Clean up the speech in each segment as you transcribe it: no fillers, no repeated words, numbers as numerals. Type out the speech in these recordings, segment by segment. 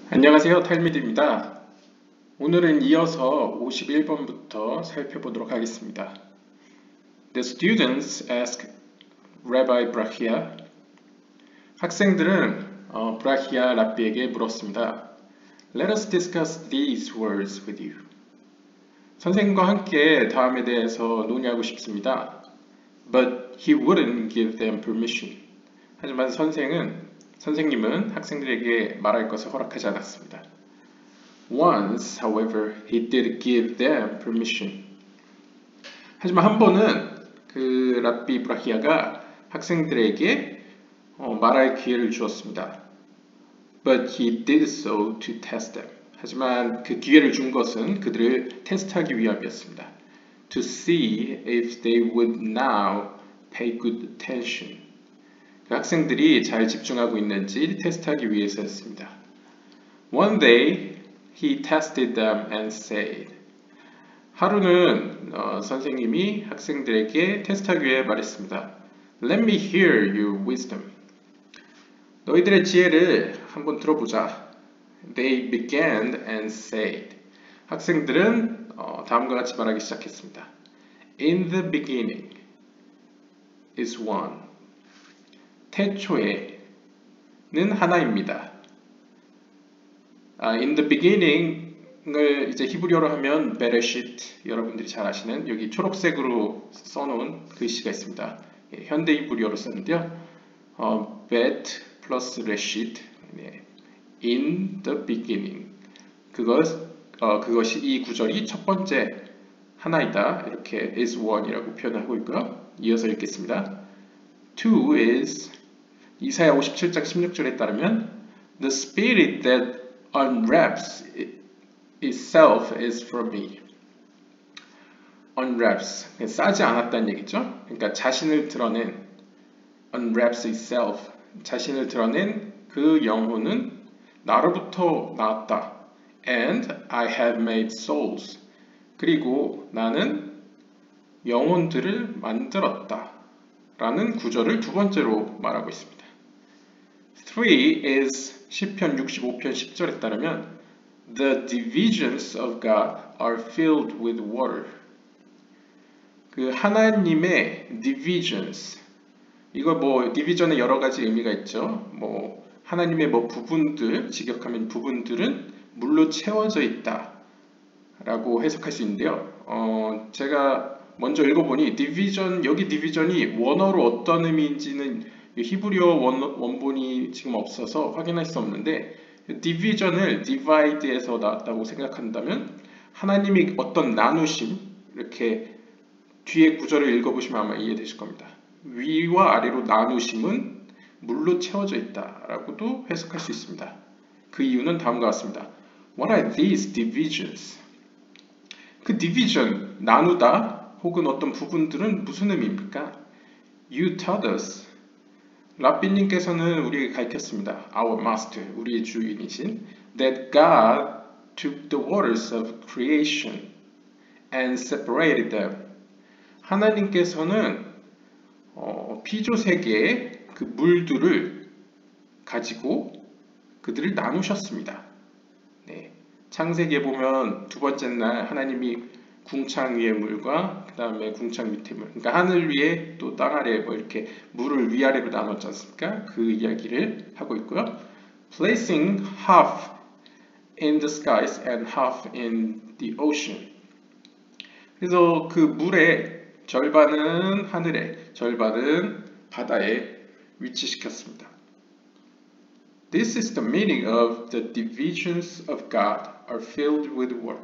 안녕하세요. 탈미드입니다. 오늘은 이어서 51번부터 살펴보도록 하겠습니다. The students ask Rabbi Brachia. 학생들은 브라히아 랍비에게 물었습니다. Let us discuss these words with you. 선생님과 함께 다음에 대해서 논의하고 싶습니다. But he wouldn't give them permission. 하지만 선생님은 학생들에게 말할 것을 허락하지 않았습니다. Once, however, he did give them permission. 하지만 한 번은 그 랍비 브라히아가 학생들에게 말할 기회를 주었습니다. But he did so to test them. 하지만 그 기회를 준 것은 그들을 테스트하기 위함이었습니다. To see if they would now pay good attention. 그 학생들이 잘 집중하고 있는지 테스트하기 위해서였습니다. One day, he tested them and said. 하루는 선생님이 학생들에게 테스트하기 위해 말했습니다. Let me hear your wisdom. 너희들의 지혜를 한번 들어보자. They began and said. 학생들은 다음과 같이 말하기 시작했습니다. In the beginning is one. 태초에는 하나입니다. In the beginning을 이제 히브리어로 하면 베레시트, 여러분들이 잘 아시는 여기 초록색으로 써놓은 글씨가 있습니다. 현대 히브리어로 썼는데요. bet 플러스 레시트, in the beginning. 그것이 이 구절이 첫 번째 하나이다. 이렇게 is one이라고 표현하고 있고요. 이어서 읽겠습니다. Two is 이사야 57장 16절에 따르면 The spirit that unwraps itself is from me. unwraps, 싸지 않았다는 얘기죠. 그러니까 자신을 드러낸 unwraps itself, 자신을 드러낸 그 영혼은 나로부터 나왔다. And I have made souls. 그리고 나는 영혼들을 만들었다. 라는 구절을 두 번째로 말하고 있습니다. 3 is 시편 65편 10절에 따르면 The divisions of God are filled with water. 그 하나님의 divisions, 이거 division에 여러 가지 의미가 있죠. 하나님의 부분들, 직역하면 부분들은 물로 채워져 있다 라고 해석할 수 있는데요. 제가 먼저 읽어보니 여기 디비전이 원어로 어떤 의미인지는 히브리어 원본이 지금 없어서 확인할 수 없는데 디비전을 divide에서 나왔다고 생각한다면 하나님이 어떤 나누심, 이렇게 뒤에 구절을 읽어보시면 아마 이해되실 겁니다. 위와 아래로 나누심은 물로 채워져 있다 라고도 해석할 수 있습니다. 그 이유는 다음과 같습니다. What are these divisions? 그 division, 나누다 혹은 어떤 부분들은 무슨 의미입니까? You taught us. 랍비님께서는 우리에게 가르쳤습니다. Our master, 우리의 주인이신 that God took the waters of creation and separated them. 하나님께서는 피조세계의 그 물들을 가지고 그들을 나누셨습니다. 네. 창세기에 보면 두 번째 날 하나님이 궁창 위의 물과 그 다음에 궁창 밑의 물, 그러니까 하늘 위에 또 땅 아래 이렇게 물을 위아래로 나눴지 않습니까? 그 이야기를 하고 있고요. Placing half in the skies and half in the ocean. 그래서 그 물의 절반은 하늘에, 절반은 바다에 위치시켰습니다. This is the meaning of the divisions of God are filled with water.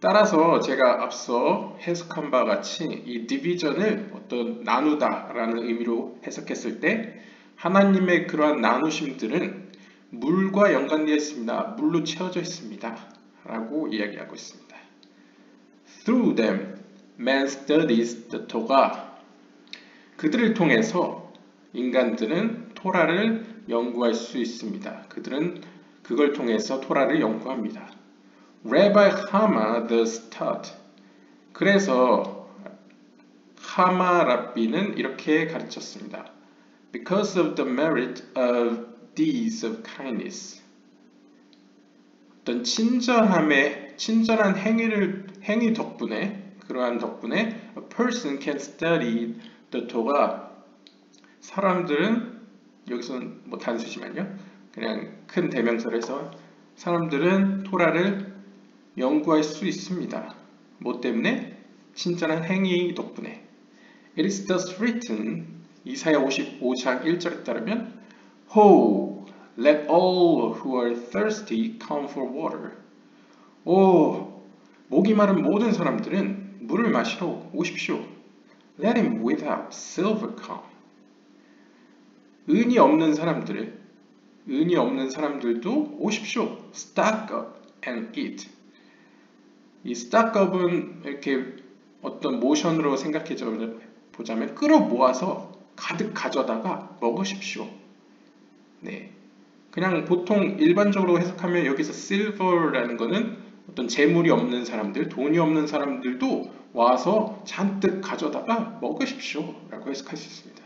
따라서 제가 앞서 해석한 바와 같이 이 디비전을 어떤 나누다라는 의미로 해석했을 때 하나님의 그러한 나누심들은 물과 연관되어 있습니다. 물로 채워져 있습니다. 라고 이야기하고 있습니다. Through them, man studies the Torah. 그들을 통해서 인간들은 토라를 연구할 수 있습니다. 그들은 그걸 통해서 토라를 연구합니다. Rabbi Hama thus taught. 그래서 하마 랍비는 이렇게 가르쳤습니다. Because of the merit of deeds of kindness. 어떤 친절한 행위 덕분에, 그러한 덕분에 a person can study the Torah. 사람들은, 여기서는 뭐 단수지만요, 그냥 큰 대명사를 해서 사람들은 토라를 연구할 수 있습니다. 뭐 때문에? 친절한 행위 덕분에. It is thus written, 이사야 55장 1절에 따르면 Ho, let all who are thirsty come for water. 오, 목이 마른 모든 사람들은 물을 마시러 오십시오. Let him without silver come. 은이 없는 사람들도 오십시오. Stock up and eat. 이 stock up은 이렇게 어떤 모션으로 생각해 보자면 끌어 모아서 가득 가져다가 먹으십시오. 네. 그냥 보통 일반적으로 해석하면 여기서 silver라는 거는 어떤 재물이 없는 사람들, 돈이 없는 사람들도 와서 잔뜩 가져다가 먹으십시오 라고 해석할 수 있습니다.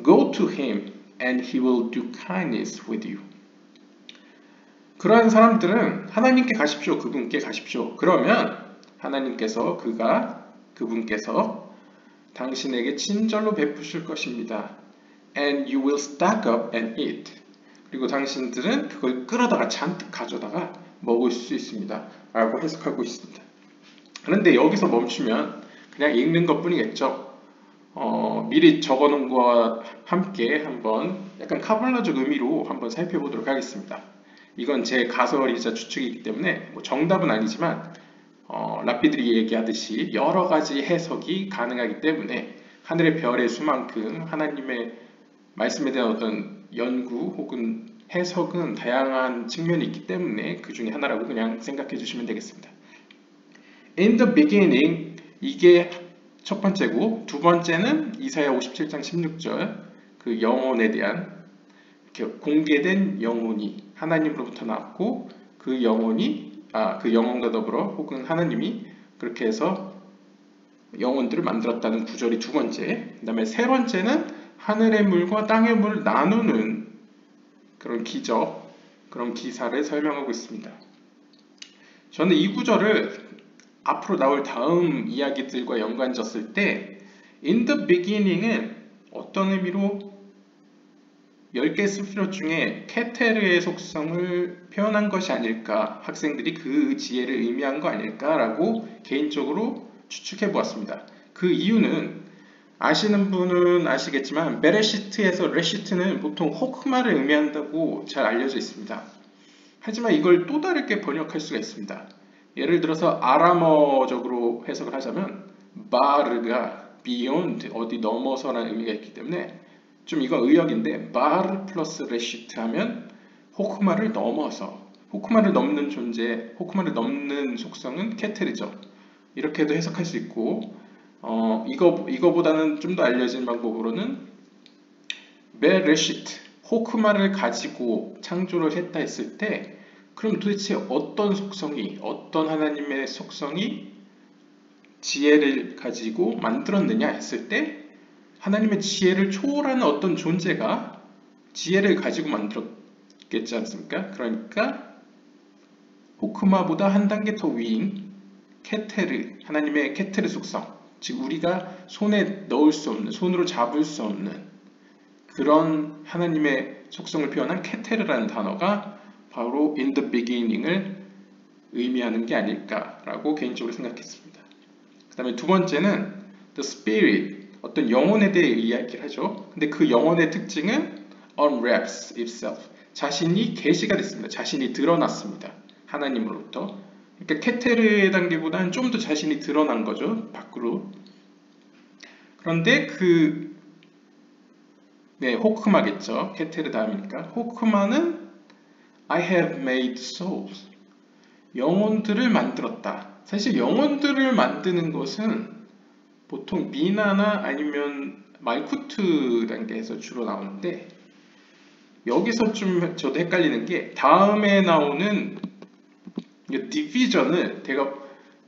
Go to him and he will do kindness with you. 그러한 사람들은 하나님께 가십시오. 그분께 가십시오. 그러면 하나님께서 그분께서 당신에게 친절로 베푸실 것입니다. And you will stock up and eat. 그리고 당신들은 그걸 끌어다가 잔뜩 가져다가 먹을 수 있습니다. 라고 해석하고 있습니다. 그런데 여기서 멈추면 그냥 읽는 것 뿐이겠죠. 미리 적어놓은 것과 함께 한번 약간 카발라적 의미로 한번 살펴보도록 하겠습니다. 이건 제 가설이자 추측이기 때문에 뭐 정답은 아니지만 랍비들이 얘기하듯이 여러 가지 해석이 가능하기 때문에 하늘의 별의 수만큼 하나님의 말씀에 대한 어떤 연구 혹은 해석은 다양한 측면이 있기 때문에 그 중에 하나라고 그냥 생각해 주시면 되겠습니다. In the beginning, 이게 첫 번째고, 두 번째는 이사야 57장 16절 그 영혼에 대한 이렇게 공개된 영혼이 하나님으로부터 나왔고 그 영혼과 더불어 혹은 하나님이 그렇게 해서 영혼들을 만들었다는 구절이 두 번째. 그 다음에 세 번째는 하늘의 물과 땅의 물을 나누는 그런 기적, 그런 기사를 설명하고 있습니다. 저는 이 구절을 앞으로 나올 다음 이야기들과 연관졌을 때 In the beginning은 어떤 의미로 10개 스피릿 중에 케테르의 속성을 표현한 것이 아닐까, 학생들이 그 지혜를 의미한 거 아닐까라고 개인적으로 추측해 보았습니다. 그 이유는 아시는 분은 아시겠지만 베레시트에서 레시트는 보통 호크마를 의미한다고 잘 알려져 있습니다. 하지만 이걸 또 다르게 번역할 수가 있습니다. 예를 들어서 아람어적으로 해석을 하자면 바르가 beyond, 어디 넘어서라는 의미가 있기 때문에 좀 이거 의역인데 바르 플러스 레시트 하면 호크마를 넘어서, 호크마를 넘는 존재, 호크마를 넘는 속성은 케테르죠. 이렇게도 해석할 수 있고 이거보다는 좀 더 알려진 방법으로는 베레시트, 호크마를 가지고 창조를 했다 했을 때 그럼 도대체 어떤 속성이, 어떤 하나님의 속성이 지혜를 가지고 만들었느냐 했을 때 하나님의 지혜를 초월하는 어떤 존재가 지혜를 가지고 만들었겠지 않습니까? 그러니까 호크마보다 한 단계 더 위인 케테르, 하나님의 케테르 속성, 즉 우리가 손에 넣을 수 없는, 손으로 잡을 수 없는 그런 하나님의 속성을 표현한 케테르라는 단어가 바로 in the beginning을 의미하는 게 아닐까라고 개인적으로 생각했습니다. 그 다음에 두 번째는 the spirit, 어떤 영혼에 대해 이야기를 하죠. 근데 그 영혼의 특징은 unwraps itself, 자신이 계시가 됐습니다. 자신이 드러났습니다. 하나님으로부터. 그러니까 케테르의 단계보다는 좀 더 자신이 드러난 거죠. 밖으로. 그런데 호크마겠죠. 케테르 다음이니까. 호크마는 I have made souls. 영혼들을 만들었다. 사실 영혼들을 만드는 것은 보통 미나나 아니면 말쿠트 단계에서 주로 나오는데 여기서 좀 저도 헷갈리는 게 다음에 나오는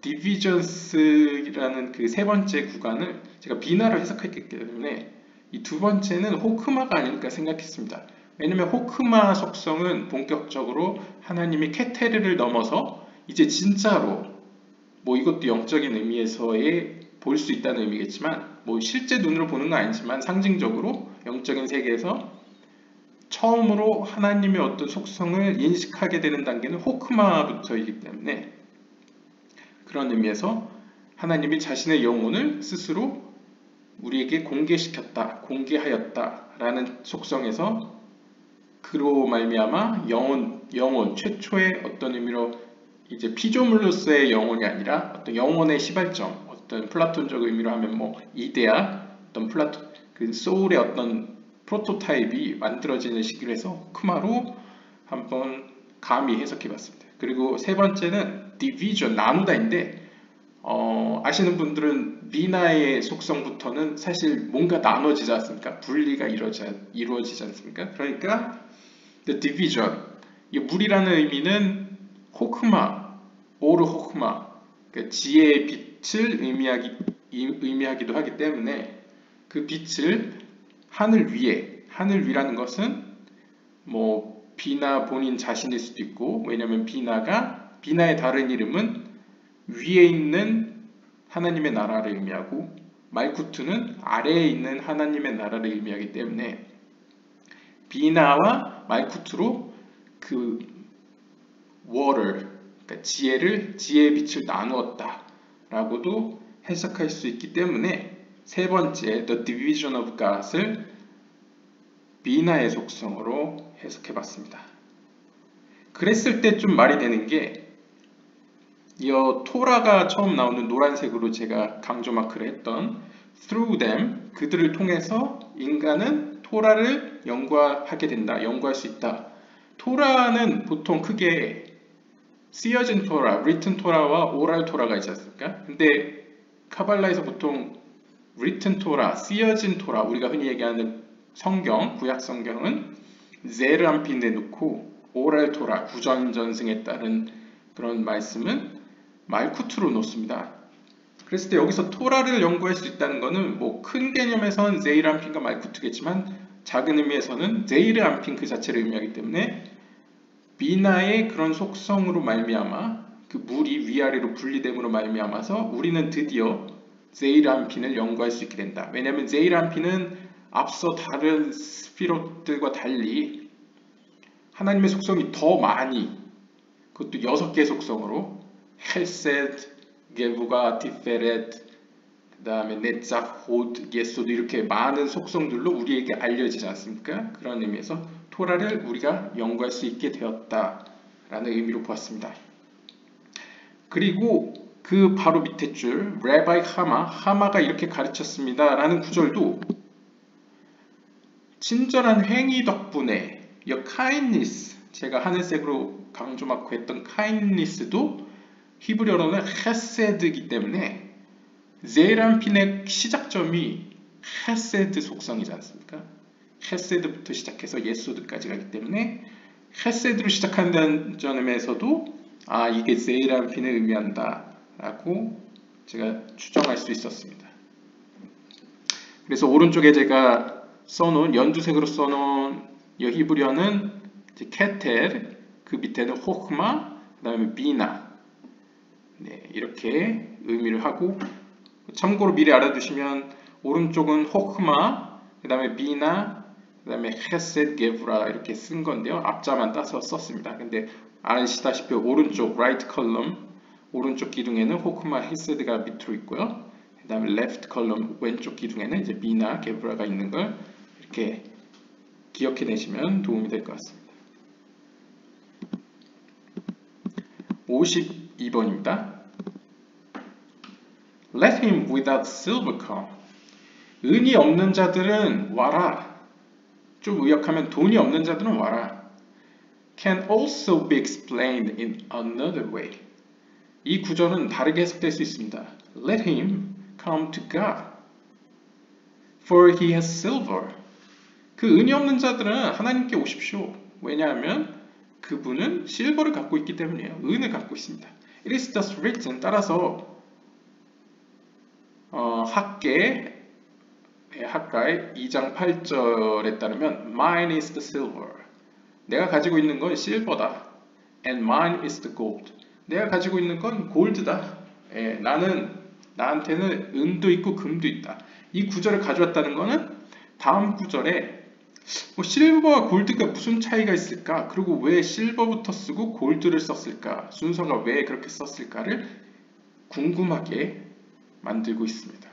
디비전스라는 그 세 번째 구간을 제가 비나로 해석했기 때문에 이 두 번째는 호크마가 아닐까 생각했습니다. 왜냐면 호크마 속성은 본격적으로 하나님이 케테르를 넘어서 이제 진짜로 뭐 이것도 영적인 의미에서의 볼 수 있다는 의미겠지만 뭐 실제 눈으로 보는 건 아니지만 상징적으로 영적인 세계에서 처음으로 하나님의 어떤 속성을 인식하게 되는 단계는 호크마부터이기 때문에 그런 의미에서 하나님이 자신의 영혼을 스스로 우리에게 공개시켰다, 공개하였다 라는 속성에서 그로 말미암아 영혼 최초의 어떤 의미로 이제 피조물로서의 영혼이 아니라 어떤 영혼의 시발점, 어떤 플라톤적 의미로 하면 뭐 이데아, 어떤 그 소울의 어떤 프로토타입이 만들어지는 시기로 해서 크마로 한번 감히 해석해봤습니다. 그리고 세 번째는 디비전, 나누다인데 아시는 분들은 비나의 속성부터는 사실 뭔가 나눠지지 않습니까? 분리가 이루어지지 않습니까? 그러니까 the division, 이 물이라는 의미는 호크마, 오르 호크마, 그러니까 지혜의 빛을 의미하기도 하기 때문에 그 빛을 하늘 위라는 것은 뭐 비나 본인 자신일 수도 있고, 왜냐하면 비나의 다른 이름은 위에 있는 하나님의 나라를 의미하고 말쿠트는 아래에 있는 하나님의 나라를 의미하기 때문에 비나와 말쿠트로 그 water, 그러니까 지혜의 빛을 나누었다 라고도 해석할 수 있기 때문에 세 번째 the division of God을 비나의 속성으로 해석해 봤습니다. 그랬을 때 좀 말이 되는 게 이 토라가 처음 나오는 노란색으로 제가 강조 마크를 했던 through them, 그들을 통해서 인간은 토라를 연구하게 된다, 연구할 수 있다. 토라는 보통 크게 쓰여진 토라, written 토라와 오랄 토라가 있지 않습니까? 근데 카발라에서 보통 written 토라, 쓰여진 토라, 우리가 흔히 얘기하는 성경, 구약 성경은 제르안핀에 놓고 오랄 토라, 구전전승에 따른 그런 말씀은 말쿠트로 놓습니다. 그랬을 때 여기서 토라를 연구할 수 있다는 것은 뭐 큰 개념에서는 제이르안핀과 말쿠트겠지만 작은 의미에서는 제이르안핀 그 자체를 의미하기 때문에 비나의 그런 속성으로 말미암아 그 물이 위아래로 분리됨으로 말미암아서 우리는 드디어 제이르안핀을 연구할 수 있게 된다. 왜냐하면 제이르안핀은 앞서 다른 스피롯들과 달리 하나님의 속성이 더 많이, 그것도 6개의 속성으로 헬셋, 게부가, 티페렛, 그 다음에 네짝, 호드, 예소드 이렇게 많은 속성들로 우리에게 알려지지 않습니까? 그런 의미에서 토라를 우리가 연구할 수 있게 되었다라는 의미로 보았습니다. 그리고 그 바로 밑에 줄 레바이 하마가 이렇게 가르쳤습니다 라는 구절도 친절한 행위 덕분에 이 kindness, 제가 하늘색으로 강조 마크 했던 kindness도 히브리어로는 헤세드이기 때문에 제이르안핀의 시작점이 헤세드 속성이지 않습니까? 헤세드부터 시작해서 예소드까지 가기 때문에 헤세드로 시작한다는 점에서도 이게 제이르안핀을 의미한다 라고 제가 추정할 수 있었습니다. 그래서 오른쪽에 제가 연두색으로 써놓은 이 히브리어는 케텔, 그 밑에는 호크마, 그 다음에 비나, 이렇게 의미를 하고, 참고로 미리 알아두시면 오른쪽은 호크마, 그 다음에 비나, 그 다음에 헤셋 게브라 이렇게 쓴 건데요. 앞자만 따서 썼습니다. 근데 아시다시피 오른쪽 라이트 컬럼, 오른쪽 기둥에는 호크마, 헤셋가 밑으로 있고요. 그 다음에 레프트 컬럼, 왼쪽 기둥에는 이제 비나, 게브라가 있는 걸 이렇게 기억해내시면 도움이 될 것 같습니다. 52번입니다. Let him without silver come. 은이 없는 자들은 와라. 좀 의역하면 돈이 없는 자들은 와라. Can also be explained in another way. 이 구절은 다르게 해석될 수 있습니다. Let him come to God, for he has silver. 그 은이 없는 자들은 하나님께 오십시오. 왜냐하면 그분은 실버를 갖고 있기 때문이에요. 은을 갖고 있습니다. It is thus written. 따라서 학계 학가의 2장 8절에 따르면 Mine is the silver. 내가 가지고 있는 건 실버다. And mine is the gold. 내가 가지고 있는 건 골드다. 나한테는 은도 있고 금도 있다. 이 구절을 가져왔다는 거는 다음 구절에 실버와 골드가 무슨 차이가 있을까? 그리고 왜 실버부터 쓰고 골드를 썼을까? 순서가 왜 그렇게 썼을까를 궁금하게 만들고 있습니다.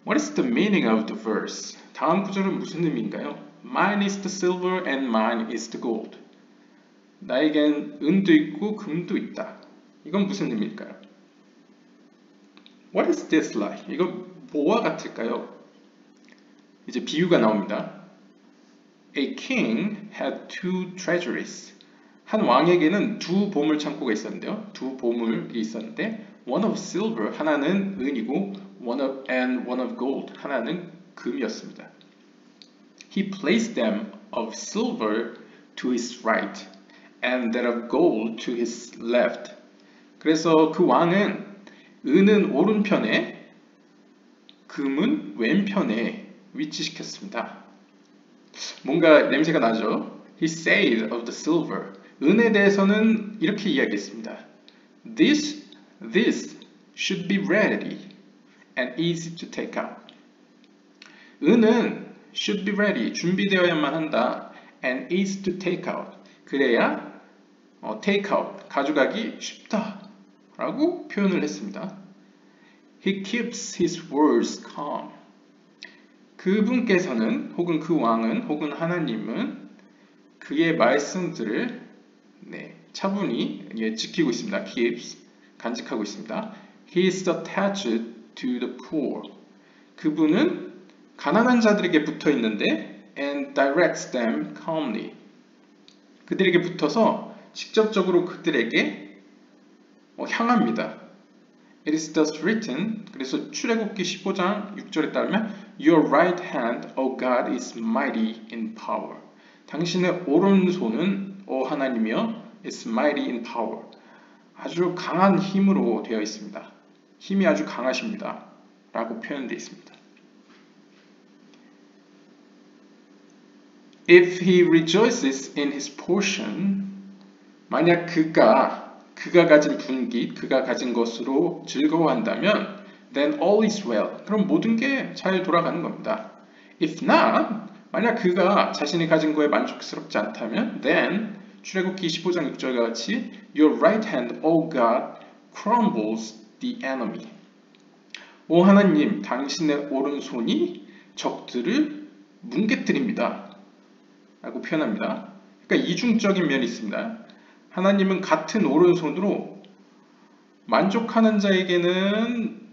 What is the meaning of the verse? 다음 구절은 무슨 의미인가요? Mine is the silver and mine is the gold. 나에겐 은도 있고 금도 있다. 이건 무슨 의미일까요? What is this like? 이거 뭐와 같을까요? 이제 비유가 나옵니다. A king had two treasuries. 한 왕에게는 두 보물 창고가 있었는데요. 두 보물이 있었는데 one of silver, 하나는 은이고 one of gold, 하나는 금이었습니다. He placed them of silver to his right and that of gold to his left. 그래서 그 왕은 은은 오른편에 금은 왼편에 위치시켰습니다. 뭔가 냄새가 나죠? He said of the silver. 은에 대해서는 이렇게 이야기했습니다. This should be ready and easy to take out. 은은 should be ready, 준비되어야만 한다. and easy to take out. 그래야 take out, 가져가기 쉽다. 라고 표현을 했습니다. He keeps his words calm. 그분께서는 혹은 그 왕은 혹은 하나님은 그의 말씀들을 차분히 지키고 있습니다. keeps, 간직하고 있습니다. He is attached to the poor. 그분은 가난한 자들에게 붙어 있는데 and directs them calmly. 그들에게 붙어서 직접적으로 그들에게 향합니다. It is thus written. 그래서 출애굽기 15장 6절에 따르면 Your right hand, O God, is mighty in power. 당신의 오른손은 오 하나님이여 is mighty in power. 아주 강한 힘으로 되어 있습니다. 힘이 아주 강하십니다. 라고 표현되어 있습니다. If he rejoices in his portion, 만약 그가 가진 분깃, 그가 가진 것으로 즐거워한다면 then all is well. 그럼 모든 게 잘 돌아가는 겁니다. If not, 만약 그가 자신이 가진 거에 만족스럽지 않다면 then 출애굽기 25장 6절과 같이 Your right hand, O God, crumbles the enemy. 오 하나님, 당신의 오른손이 적들을 뭉개뜨립니다. 라고 표현합니다. 그러니까 이중적인 면이 있습니다. 하나님은 같은 오른손으로 만족하는 자에게는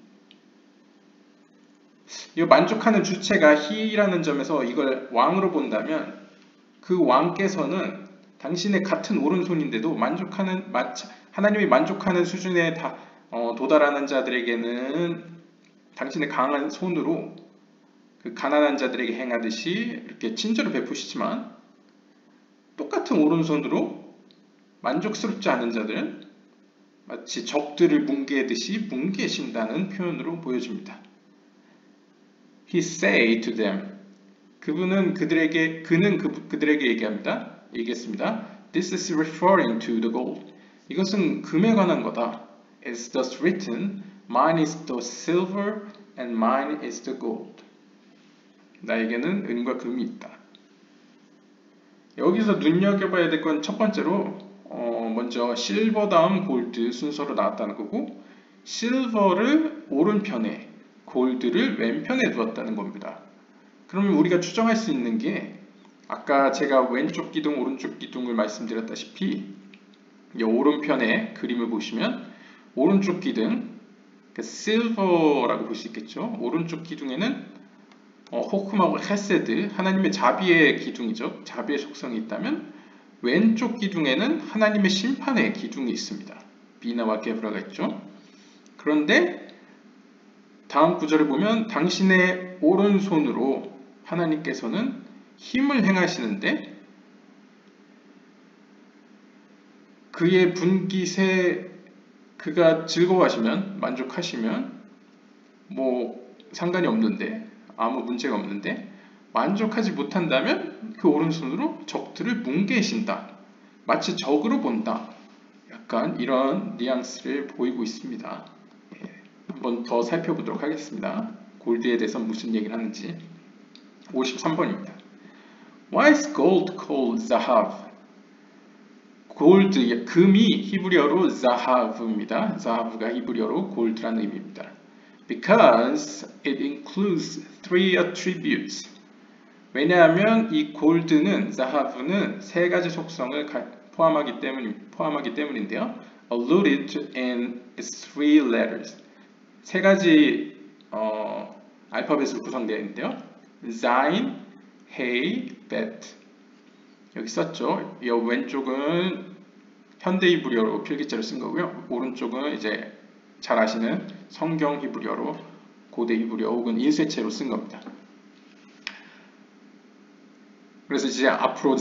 이 만족하는 주체가 he라는 점에서 이걸 왕으로 본다면 그 왕께서는 당신의 같은 오른손인데도 하나님이 만족하는 수준에 도달하는 자들에게는 당신의 강한 손으로 그 가난한 자들에게 행하듯이 이렇게 친절을 베푸시지만 똑같은 오른손으로 만족스럽지 않은 자들은 마치 적들을 뭉개듯이 뭉개신다는 표현으로 보여집니다. He say to them. 그는 그들에게 얘기했습니다. This is referring to the gold. 이것은 금에 관한 거다. It's thus written, mine is the silver and mine is the gold. 나에게는 은과 금이 있다. 여기서 눈여겨봐야 될 건 첫 번째로 먼저 실버 다음 골드 순서로 나왔다는 거고 실버를 오른편에 골드를 왼편에 두었다는 겁니다. 그러면 우리가 추정할 수 있는 게 아까 제가 왼쪽 기둥 오른쪽 기둥을 말씀드렸다시피 이 오른편에 그림을 보시면 오른쪽 기둥 실버라고 볼 수 있겠죠. 오른쪽 기둥에는 호쿰하고 헤세드, 하나님의 자비의 기둥이죠. 자비의 속성이 있다면 왼쪽 기둥에는 하나님의 심판의 기둥이 있습니다. 비나와 게브라가 있죠. 그런데 다음 구절을 보면 당신의 오른손으로 하나님께서는 힘을 행하시는데 그의 분깃에 그가 즐거워하시면 만족하시면 상관이 없는데, 아무 문제가 없는데 만족하지 못한다면 그 오른손으로 적들을 뭉개신다. 마치 적으로 본다. 약간 이런 뉘앙스를 보이고 있습니다. 한번 더 살펴보도록 하겠습니다. 골드에 대해서 무슨 얘기를 하는지. 53번입니다. Why is gold called zahav? 골드, 금이 히브리어로 zahav입니다. zahav가 히브리어로 골드라는 의미입니다. Because it includes three attributes. 왜냐하면 이 골드는, zahav는 세 가지 속성을 포함하기 때문인데요. Alluded in its three letters. 세 가지 알파벳으로 구성되어 있는데요. Zain, Hey, Bet. 여기 썼죠. 이 왼쪽은 현대 히브리어로 필기자로 쓴 거고요. 오른쪽은 이제 잘 아시는 성경 히브리어로, 고대 히브리어 혹은 인쇄체로 쓴 겁니다. 그래서 이제 앞으로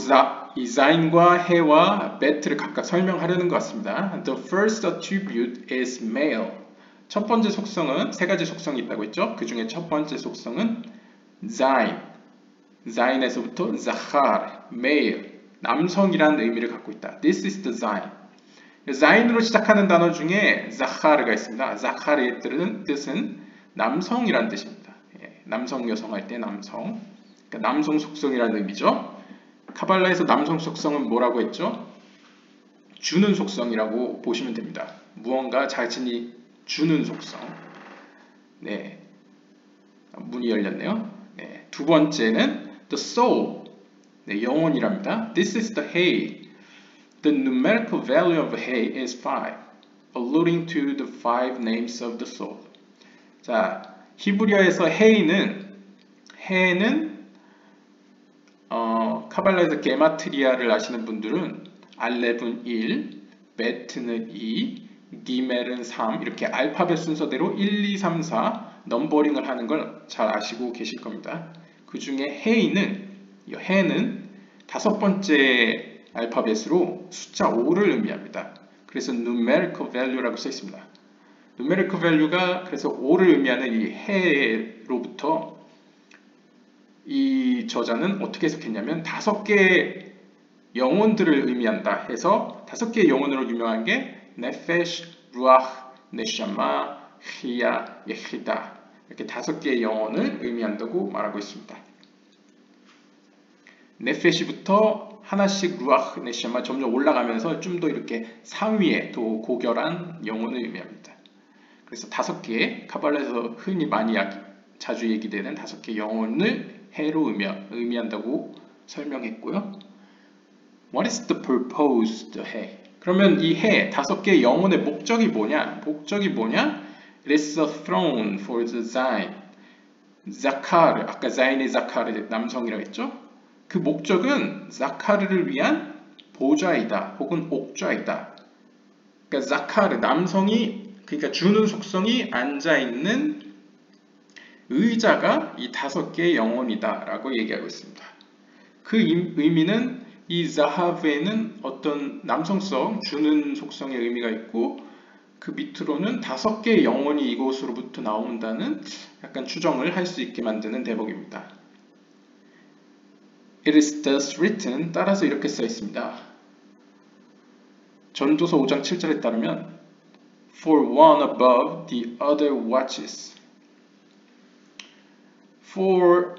이 zain과 he와 bet를 각각 설명하려는 것 같습니다. The first attribute is male. 첫 번째 속성은 세 가지 속성이 있다고 했죠. 그 중에 첫 번째 속성은 zain. zain에서부터 zachar, male, 남성이라는 의미를 갖고 있다. This is the zain. zain으로 시작하는 단어 중에 zachar가 있습니다. zachar의 뜻은 남성이라는 뜻입니다. 남성, 여성 할 때 남성. 그러니까 남성 속성이라는 의미죠. 카발라에서 남성 속성은 뭐라고 했죠? 주는 속성이라고 보시면 됩니다. 무언가 자신이 주는 속성. 네, 문이 열렸네요. 네, 두 번째는 the soul. 네, 영혼이랍니다. This is the hay. The numerical value of hay is 5, alluding to the 5 names of the soul. 자, 히브리어에서 해는 카발라에서 게마트리아를 아시는 분들은 알렙은 1, 베트는 2, 기멜은 3 이렇게 알파벳 순서대로 1, 2, 3, 4 넘버링을 하는 걸 잘 아시고 계실 겁니다. 그 중에 해는 다섯 번째 알파벳으로 숫자 5를 의미합니다. 그래서 numerical value라고 써 있습니다. numerical value가 그래서 5를 의미하는 이 해로부터 이 저자는 어떻게 해석했냐면 5개의 영혼들을 의미한다 해서 5개의 영혼으로 유명한 게 nefesh, ruach, neshama, chiyah, yechidah 이렇게 5개의 영혼을 의미한다고 말하고 있습니다. nefesh부터 하나씩 ruach, neshama 점점 올라가면서 좀 더 이렇게 상위에 더 고결한 영혼을 의미합니다. 그래서 5개의 카발라에서 흔히 자주 얘기되는 5개의 영혼을 해로 의미한다고 설명했고요. What is the purpose of 해? 그러면 이 해, 5개의 영혼의 목적이 뭐냐? It is a throne for the zain. 자카르, 아까 zain의 자카르 남성이라고 했죠? 그 목적은 자카르를 위한 보좌이다, 혹은 옥좌이다. 그러니까 자카르, 남성이, 그러니까 주는 속성이 앉아있는 의자가 이 5개의 영혼이다 라고 얘기하고 있습니다. 그 의미는 이 자하브에는 어떤 남성성, 주는 속성의 의미가 있고 그 밑으로는 5개의 영혼이 이곳으로부터 나온다는 약간 추정을 할 수 있게 만드는 대목입니다. It is thus written, 따라서 이렇게 써 있습니다. 전도서 5장 7절에 따르면 For one above the other watches. for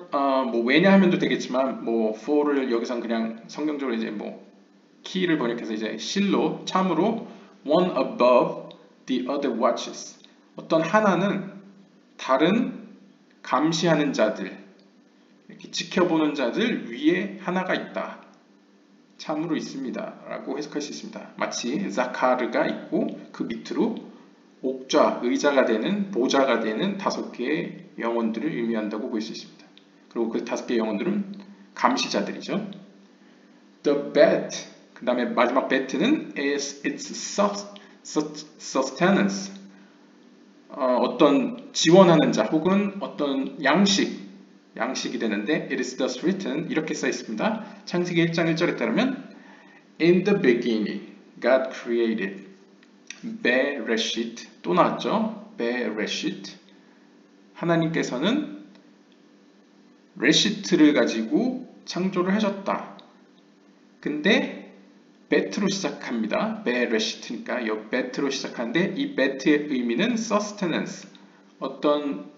왜냐하면도 되겠지만 for를 여기선 그냥 성경적으로 이제 키를 번역해서 이제 실로 참으로 one above the other watches 어떤 하나는 다른 감시하는 자들 이렇게 지켜보는 자들 위에 하나가 있다. 참으로 있습니다. 라고 해석할 수 있습니다. 마치 자카르가 있고 그 밑으로 옥좌, 의자가 되는, 보좌가 되는 5개의 영혼들을 의미한다고 볼 수 있습니다. 그리고 그 5개의 영혼들은 감시자들이죠. The bet, 그 다음에 마지막 bet는 is its sustenance. 어떤 지원하는 자 혹은 어떤 양식이 되는데 it is thus written 이렇게 써 있습니다. 창세기 1장 1절에 따르면 In the beginning, God created Bereshit 또 나왔죠. Bereshit 하나님께서는 레시트를 가지고 창조를 하셨다. 근데 bet로 시작합니다. 배 레시트니까 여 bet로 시작하는데 이 bet의 의미는 sustenance, 어떤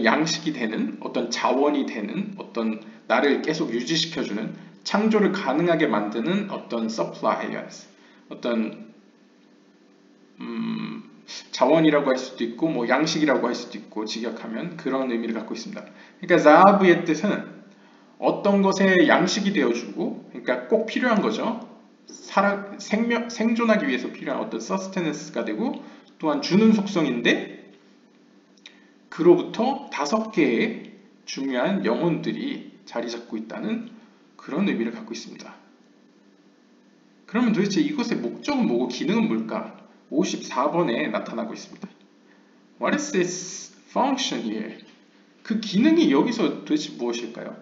양식이 되는, 어떤 자원이 되는, 어떤 나를 계속 유지시켜주는, 창조를 가능하게 만드는 어떤 suppliers, 어떤 자원이라고 할 수도 있고 뭐 양식이라고 할 수도 있고 직역하면 그런 의미를 갖고 있습니다. 그러니까 자하브의 뜻은 어떤 것에 양식이 되어주고, 그러니까 꼭 필요한 거죠. 생존하기 위해서 필요한 어떤 서스테넌스가 되고, 또한 주는 속성인데 그로부터 5개의 중요한 영혼들이 자리 잡고 있다는 그런 의미를 갖고 있습니다. 그러면 도대체 이것의 목적은 뭐고 기능은 뭘까? 54번에 나타나고 있습니다. What is this function here? 그 기능이 여기서 도대체 무엇일까요?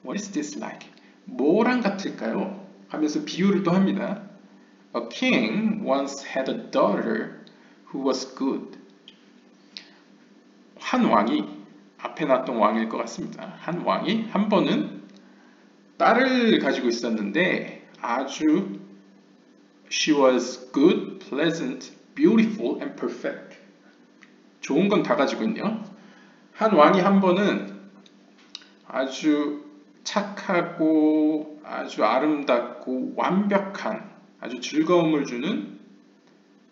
What is this like? 뭐랑 같을까요? 하면서 비유를 또 합니다. A king once had a daughter who was good. 한 왕이, 앞에 나왔던 왕일 것 같습니다. 한 왕이 한 번은 딸을 가지고 있었는데 아주 she was good, pleasant, beautiful and perfect. 좋은 건 다 가지고 있네요. 한 왕이 한 번은 아주 착하고 아주 아름답고 완벽한 아주 즐거움을 주는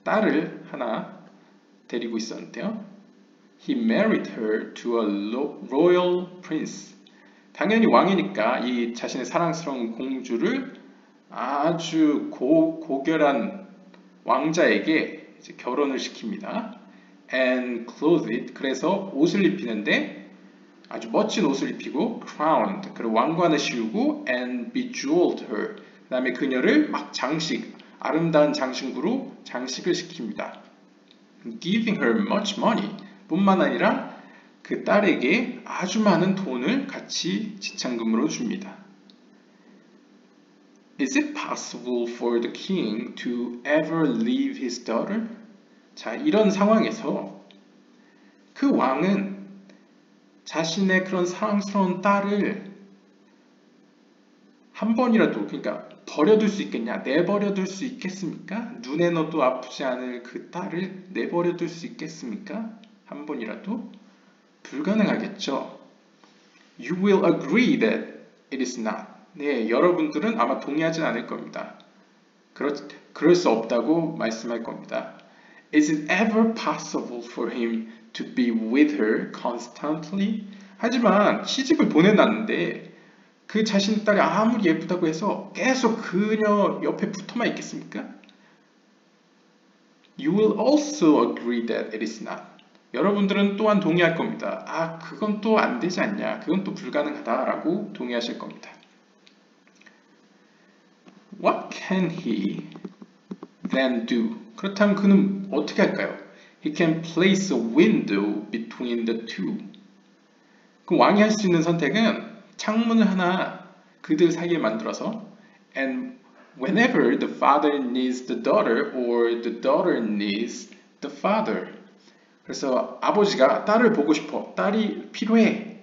딸을 하나 데리고 있었는데요. He married her to a royal prince. 당연히 왕이니까 이 자신의 사랑스러운 공주를 아주 고결한 왕자에게 이제 결혼을 시킵니다. And clothed, 그래서 옷을 입히는데 아주 멋진 옷을 입히고 crowned, 그리고 왕관을 씌우고 and bejeweled her, 그 다음에 그녀를 막 아름다운 장식으로 장식을 시킵니다. Giving her much money, 뿐만 아니라 그 딸에게 아주 많은 돈을 같이 지참금으로 줍니다. Is it possible for the king to ever leave his daughter? 자, 이런 상황에서 그 왕은 자신의 그런 사랑스러운 딸을 한 번이라도, 그러니까 버려둘 수 있겠냐? 내버려둘 수 있겠습니까? 눈에 넣어도 아프지 않을 그 딸을 내버려둘 수 있겠습니까? 한 번이라도? 불가능하겠죠. You will agree that it is not. 네, 여러분들은 아마 동의하지 않을 겁니다. 그럴 수 없다고 말씀할 겁니다. Is it ever possible for him to be with her constantly? 하지만 시집을 보내놨는데 그 자신의 딸이 아무리 예쁘다고 해서 계속 그녀 옆에 붙어만 있겠습니까? You will also agree that it is not. 여러분들은 또한 동의할 겁니다. 아, 그건 또 안 되지 않냐? 그건 또 불가능하다라고 동의하실 겁니다. What can he then do? 그렇다면 그는 어떻게 할까요? He can place a window between the two. 그 왕이 할 수 있는 선택은 창문을 하나 그들 사이에 만들어서 and whenever the father needs the daughter or the daughter needs the father. 그래서 아버지가 딸을 보고 싶어. 딸이 필요해.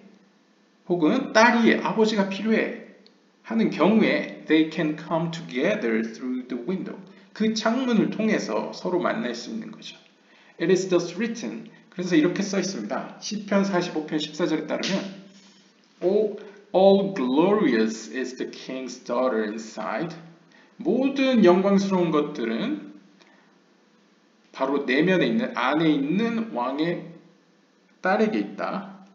혹은 딸이 아버지가 필요해. 하는 경우에 they can come together through the window. 그 창문을 통해서 서로 만날 수 있는 거죠. It is thus written. 그래서 이렇게 써 있습니다. 시편 45편 14절에 따르면 All glorious is the king's daughter inside. 모든 영광스러운 것들은 바로 내면에 있는, 안에 있는 왕의 딸에게 있다.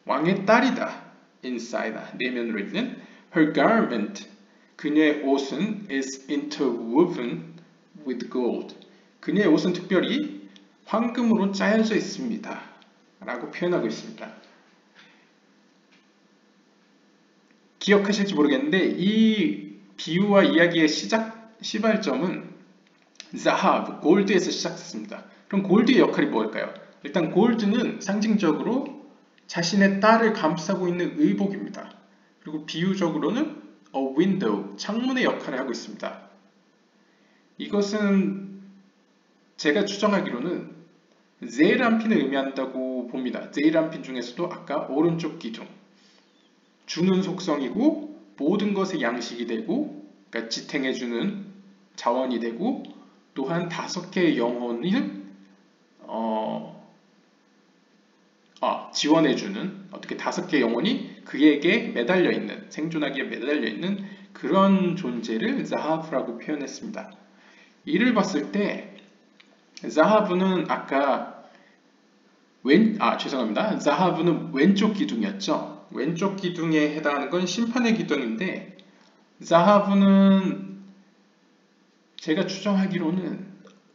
왕의 딸이다. inside, 내면으로 있는. Her garment, 그녀의 옷은 is interwoven with gold. 그녀의 옷은 특별히 황금으로 짜여져 있습니다. 라고 표현하고 있습니다. 기억하실지 모르겠는데 이 비유와 이야기의 시발점은 자하브, 골드에서 시작했습니다. 그럼 골드의 역할이 뭘까요? 일단 골드는 상징적으로 자신의 딸을 감싸고 있는 의복입니다. 그리고 비유적으로는 a window, 창문의 역할을 하고 있습니다. 이것은 제가 추정하기로는 제이란핀을 의미한다고 봅니다. 제이란핀 중에서도 아까 오른쪽 기둥 주는 속성이고 모든 것의 양식이 되고 그러니까 지탱해주는 자원이 되고 또한 5개의 영혼을 지원해주는 어떻게 5개의 영혼이 그에게 매달려 있는 생존하기에 매달려 있는 그런 존재를 자하브라고 표현했습니다. 이를 봤을 때 자하브는 아까 자하브는 왼쪽 기둥이었죠. 왼쪽 기둥에 해당하는 건 심판의 기둥인데 자하브는 제가 추정하기로는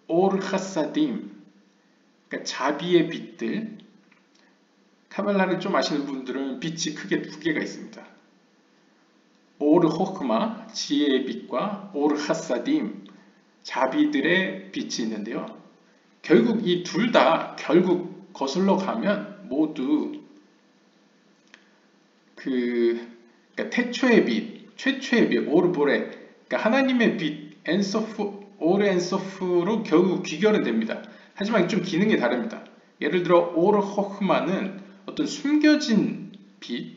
오르하사딤 그러니까 자비의 빛들 카발라를 좀 아시는 분들은 빛이 크게 2개가 있습니다. 오르 호크마 지혜의 빛과 오르 하사딤 자비들의 빛이 있는데요. 결국 이 둘 다 결국 거슬러 가면 모두 그러니까 태초의 빛, 최초의 빛, 오르보레 그러니까 하나님의 빛, 엔소프, 오르 엔소프로 결국 귀결은 됩니다. 하지만 좀 기능이 다릅니다. 예를 들어 오르 호크마는 어떤 숨겨진 빛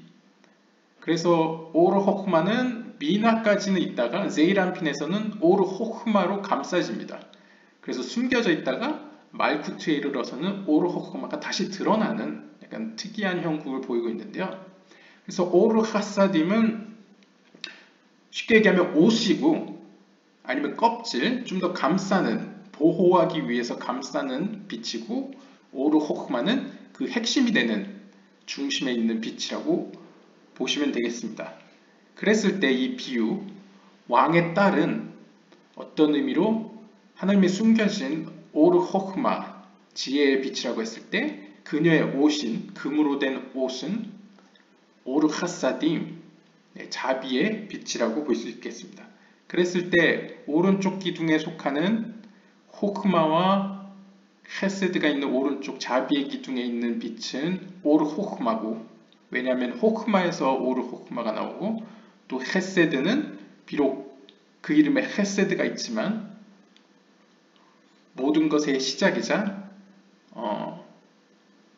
그래서 오르 호크마는 미나까지는 있다가 제이란핀에서는 오르 호크마로 감싸집니다. 그래서 숨겨져 있다가 말쿠트에 이르러서는 오르 호크마가 다시 드러나는 약간 특이한 형국을 보이고 있는데요. 그래서 오르 하사딤은 쉽게 얘기하면 옷이고 아니면 껍질 좀 더 감싸는 보호하기 위해서 감싸는 빛이고 오르 호크마는 그 핵심이 되는 중심에 있는 빛이라고 보시면 되겠습니다. 그랬을 때 이 비유 왕의 딸은 어떤 의미로 하나님의 숨겨진 오르 호크마 지혜의 빛이라고 했을 때 그녀의 옷인 금으로 된 옷은 오르 하사딤 자비의 빛이라고 볼 수 있겠습니다. 그랬을 때 오른쪽 기둥에 속하는 호크마와 헤세드가 있는 오른쪽 자비의 기둥에 있는 빛은 오르 호크마고 왜냐하면 호크마에서 오르 호크마가 나오고 또 헤세드는 비록 그 이름에 헤세드가 있지만 모든 것의 시작이자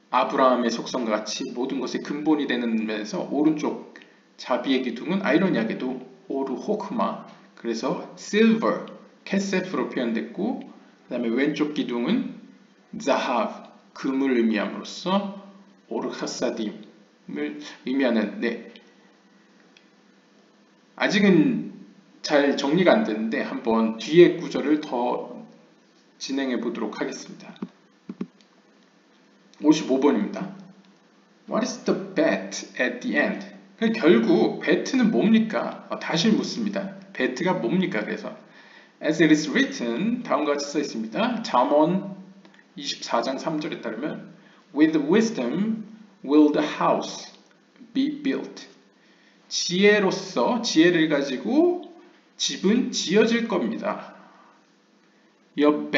아브라함의 속성과 같이 모든 것의 근본이 되는 면에서 오른쪽 자비의 기둥은 아이러니하게도 오르 호크마 그래서 silver, 케세프로 표현됐고 그 다음에 왼쪽 기둥은 자하브, 금을 의미함으로써 오르 하사딤을 의미하는 아직은 잘 정리가 안 되는데 한번 뒤에 구절을 더 진행해 보도록 하겠습니다. 55번입니다. What is the bet at the end? 결국 bet는 뭡니까? 다시 묻습니다. bet가 뭡니까? 그래서 As it is written 다음과 같이 써 있습니다. 잠언 24장 3절에 따르면 With wisdom will the house be built. 지혜로서 지혜를 가지고 집은 지어질 겁니다. Your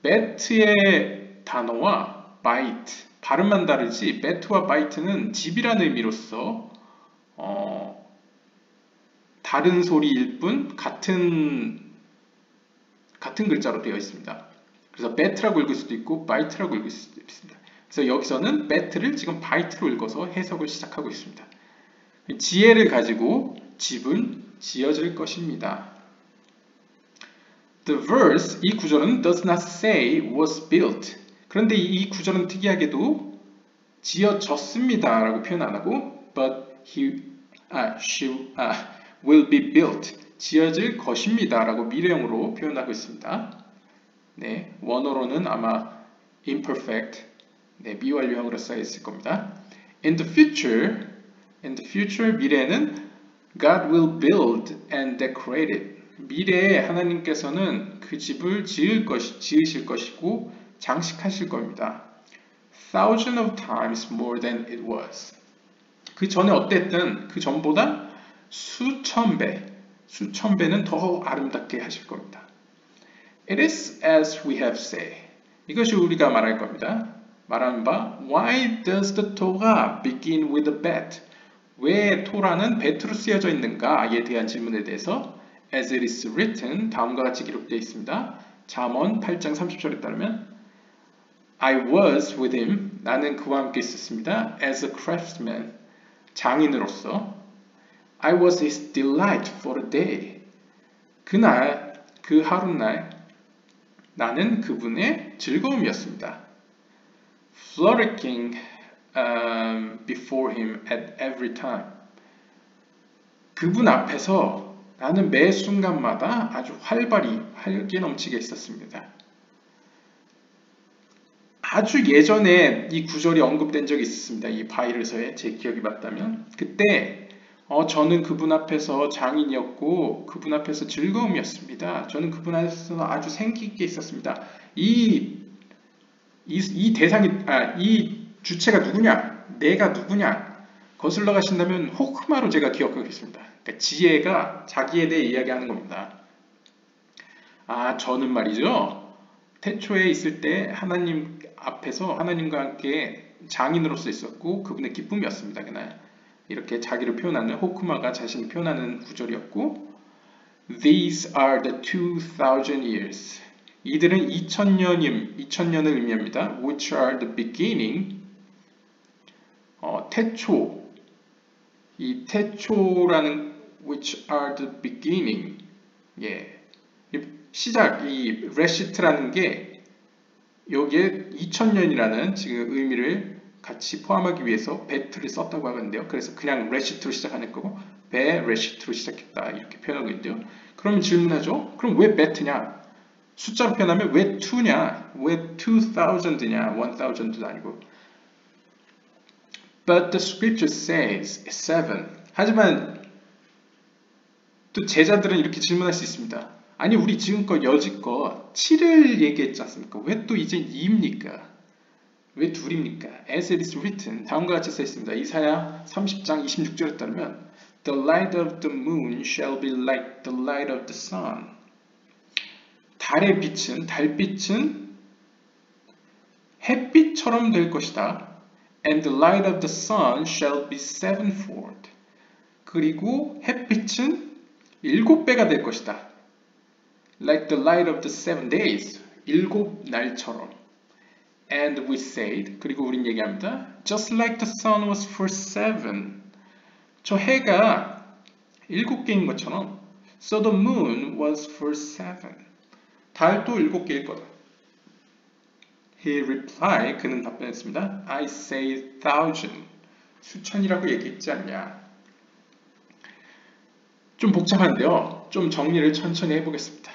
bet의 단어와 bite 발음만 다르지 bet와 bite는 집이라는 의미로서 다른 소리일 뿐 같은 글자로 되어 있습니다. 그래서 bet라고 읽을 수도 있고 bite라고 읽을 수도 있습니다. 그래서 여기서는 bet를 지금 bite로 읽어서 해석을 시작하고 있습니다. 지혜를 가지고 집은 지어질 것입니다. The verse, 이 구절은 does not say was built. 그런데 이 구절은 특이하게도 지어졌습니다 라고 표현 안 하고 but she will be built. 지어질 것입니다 라고 미래형으로 표현하고 있습니다. 네, 원어로는 아마 imperfect, 미완료형으로 써 있을 겁니다. In the future, 미래에는 God will build and decorate it. 미래에 하나님께서는 그 집을 지으실 것이고 장식하실 겁니다. Thousands of times more than it was. 그 전에 어땠든 그 전보다 수천 배는 더 아름답게 하실 겁니다. It is as we have said. 이것이 우리가 말할 겁니다. 말하는 바 Why does the Torah begin with a bet? 왜 토라는 bet로 쓰여져 있는가에 대한 질문에 대해서 As it is written, 다음과 같이 기록되어 있습니다. 잠언 8장 30절에 따르면 I was with him. 나는 그와 함께 있었습니다. As a craftsman. 장인으로서. I was his delight for a day. 그날, 그 하룻날 나는 그분의 즐거움이었습니다. Frolicking before him at every time. 그분 앞에서 나는 매 순간마다 아주 활기 넘치게 있었습니다. 아주 예전에 이 구절이 언급된 적이 있었습니다. 이 바이럴서에 제 기억이 맞다면 그때 저는 그분 앞에서 장인이었고 그분 앞에서 즐거움이었습니다. 저는 그분 앞에서 아주 생기 있게 있었습니다. 이 대상이 이 주체가 누구냐? 내가 누구냐? 거슬러 가신다면 호크마로 제가 기억하겠습니다. 그러니까 지혜가 자기에 대해 이야기하는 겁니다. 저는 말이죠. 태초에 있을 때 하나님 앞에서 하나님과 함께 장인으로서 있었고 그분의 기쁨이었습니다. 그날 이렇게 자기를 표현하는 호크마가 자신을 표현하는 구절이었고 These are the 2000 years. 이들은 2000년을 의미합니다. Which are the beginning. 태초. 이 태초라는 which are the beginning. 예. 시작. 이 레시트라는 게 여기에 2000년이라는 지금 의미를 같이 포함하기 위해서 배트를 썼다고 하는데요. 그래서 그냥 레시트로 시작하는 거고 배 레시트로 시작했다 이렇게 표현하고 있는데요. 그러면 질문하죠. 그럼 왜 배트냐? 숫자로 표현하면 왜 2냐? 왜 2000냐? 1000도 아니고. But the scripture says 7. 하지만 또 제자들은 이렇게 질문할 수 있습니다. 아니 우리 지금껏 여지껏 7을 얘기했지 않습니까? 왜 또 이제 2입니까? 왜 둘입니까? As it is written, 다음과 같이 써 있습니다. 이사야 30장 26절에 따르면 The light of the moon shall be like the light of the sun. 달의 빛은, 달빛은 햇빛처럼 될 것이다. And the light of the sun shall be sevenfold. 그리고 햇빛은 7배가 될 것이다. Like the light of the 7 days. 7날처럼. And we said, 그리고 우린 얘기합니다. Just like the sun was for 7. 저 해가 7개인 것처럼 So the moon was for 7. 달도 7개일 거다. He replied, 그는 답변했습니다. I say 1000. 수천이라고 얘기했지 않냐. 좀 복잡한데요. 좀 정리를 천천히 해보겠습니다.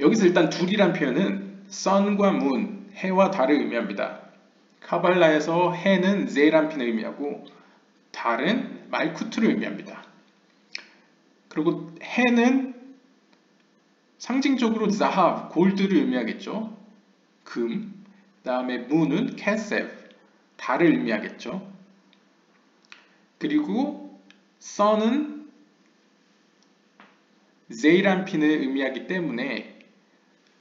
여기서 일단 둘이란 표현은 sun과 moon, 해와 달을 의미합니다. 카발라에서 해는 제이람핀을 의미하고 달은 말쿠트를 의미합니다. 그리고 해는 상징적으로 자합, 골드를 의미하겠죠. 금, 다음에 moon은 캐세프, 달을 의미하겠죠. 그리고 sun은 제이람핀을 의미하기 때문에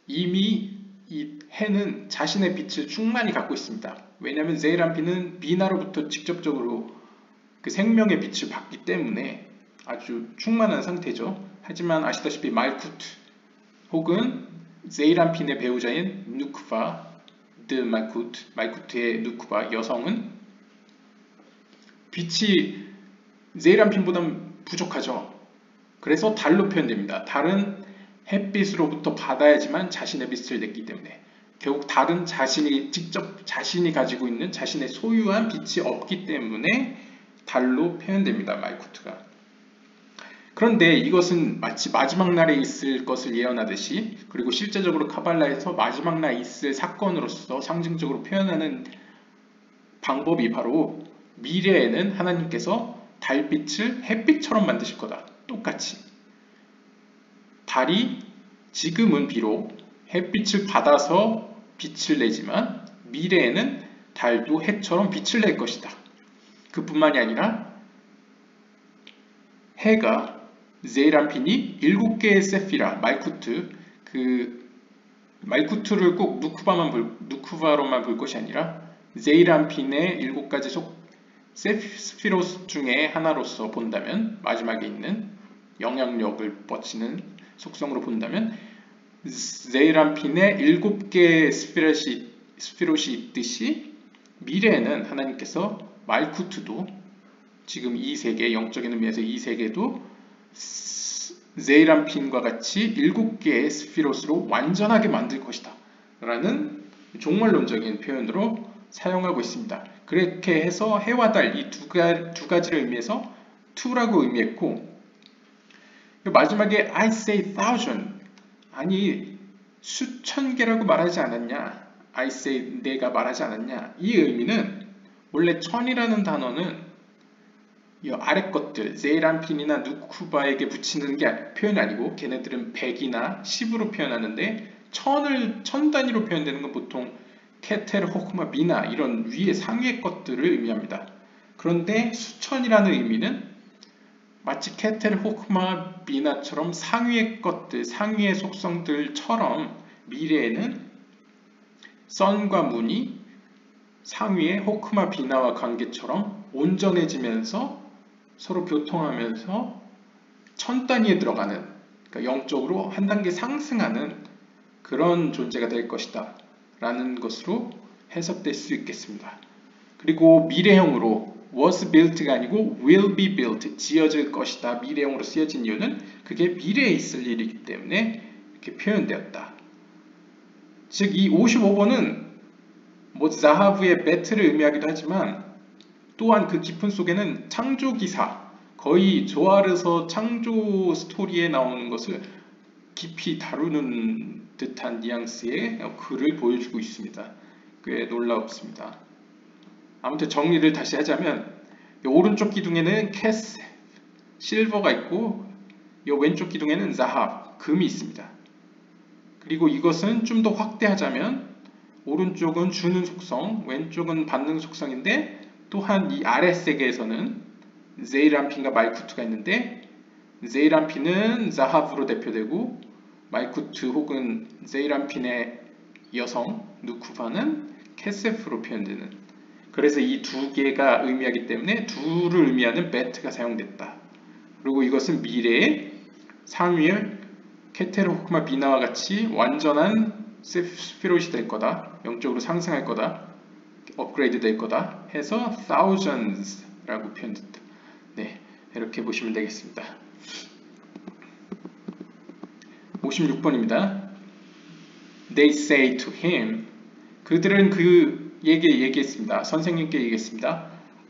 이미 이 해는 자신의 빛을 충만히 갖고 있습니다. 왜냐하면 제이람핀은 비나로부터 직접적으로 그 생명의 빛을 받기 때문에 아주 충만한 상태죠. 하지만 아시다시피 말쿠트 혹은 제이람핀의 배우자인 누크바, 드 말쿠트, 말쿠트의 누크바 여성은 빛이 제이람핀보다는 부족하죠. 그래서 달로 표현됩니다. 달은 햇빛으로부터 받아야지만 자신의 빛을 냈기 때문에 결국 달은 자신이 가지고 있는 자신의 소유한 빛이 없기 때문에 달로 표현됩니다. 말쿠트가. 그런데 이것은 마치 마지막 날에 있을 것을 예언하듯이 그리고 실제적으로 카발라에서 마지막 날에 있을 사건으로서 상징적으로 표현하는 방법이 바로 미래에는 하나님께서 달빛을 햇빛처럼 만드실 거다. 똑같이. 달이 지금은 비록 햇빛을 받아서 빛을 내지만 미래에는 달도 해처럼 빛을 낼 것이다. 그뿐만이 아니라 해가 제이람핀이 7개의 세피라, 말쿠트, 그 말쿠트를 꼭 누쿠바로만 볼 것이 아니라 제이람핀의 7가지 세피로스 중에 하나로서 본다면 마지막에 있는 영향력을 뻗치는 속성으로 본다면 세이람핀에 7개의 스피롯이 있듯이 미래에는 하나님께서 말쿠트도 지금 이 세계, 영적인 의미에서 이 세계도 세이람핀과 같이 7개의 스피롯으로 완전하게 만들 것이다 라는 종말론적인 표현으로 사용하고 있습니다. 그렇게 해서 해와 달 이 두 가지를 의미해서 to라고 의미했고, 마지막에 I say thousand, 아니 수천 개라고 말하지 않았냐, I say 내가 말하지 않았냐, 이 의미는 원래 천이라는 단어는 이 아래 것들 세이람핀이나 누쿠바에게 붙이는 게 표현이 아니고 걔네들은 100이나 10으로 표현하는데 천 단위로 표현되는 건 보통 케텔, 호크마, 미나 이런 위에 상위의 것들을 의미합니다. 그런데 수천이라는 의미는 마치 케텔, 호크마, 미나처럼 상위의 것들, 상위의 속성들처럼 미래에는 선과 문이 상위의 호크마, 비나와 관계처럼 온전해지면서 서로 교통하면서 천 단위에 들어가는, 그러니까 영적으로 한 단계 상승하는 그런 존재가 될 것이다 라는 것으로 해석될 수 있겠습니다. 그리고 미래형으로 was built가 아니고 will be built, 지어질 것이다, 미래형으로 쓰여진 이유는 그게 미래에 있을 일이기 때문에 이렇게 표현되었다. 즉 이 55번은 뭐 자하브의 배틀을 의미하기도 하지만 또한 그 깊은 속에는 창조기사, 거의 조아르서 창조 스토리에 나오는 것을 깊이 다루는 듯한 뉘앙스의 글을 보여주고 있습니다. 꽤 놀랍습니다. 아무튼 정리를 다시 하자면 이 오른쪽 기둥에는 캐스, 실버가 있고 이 왼쪽 기둥에는 자합, 금이 있습니다. 그리고 이것은 좀 더 확대하자면 오른쪽은 주는 속성, 왼쪽은 받는 속성인데 또한 이 아래 세계에서는 세이람핀과 말쿠트가 있는데 세이람핀은 자합으로 대표되고 말쿠트 혹은 세이람핀의 여성 누쿠바는 케세프로 표현되는, 그래서 이 두 개가 의미하기 때문에 둘을 의미하는 베트가 사용됐다. 그리고 이것은 미래에 상위의 케테르 호크마 비나와 같이 완전한 스피롯이 될 거다, 영적으로 상승할 거다, 업그레이드 될 거다 해서 thousands 라고 표현됐다. 네, 이렇게 보시면 되겠습니다. 56번입니다. They say to him, 그들은 그에게 얘기했습니다. 선생님께 얘기했습니다.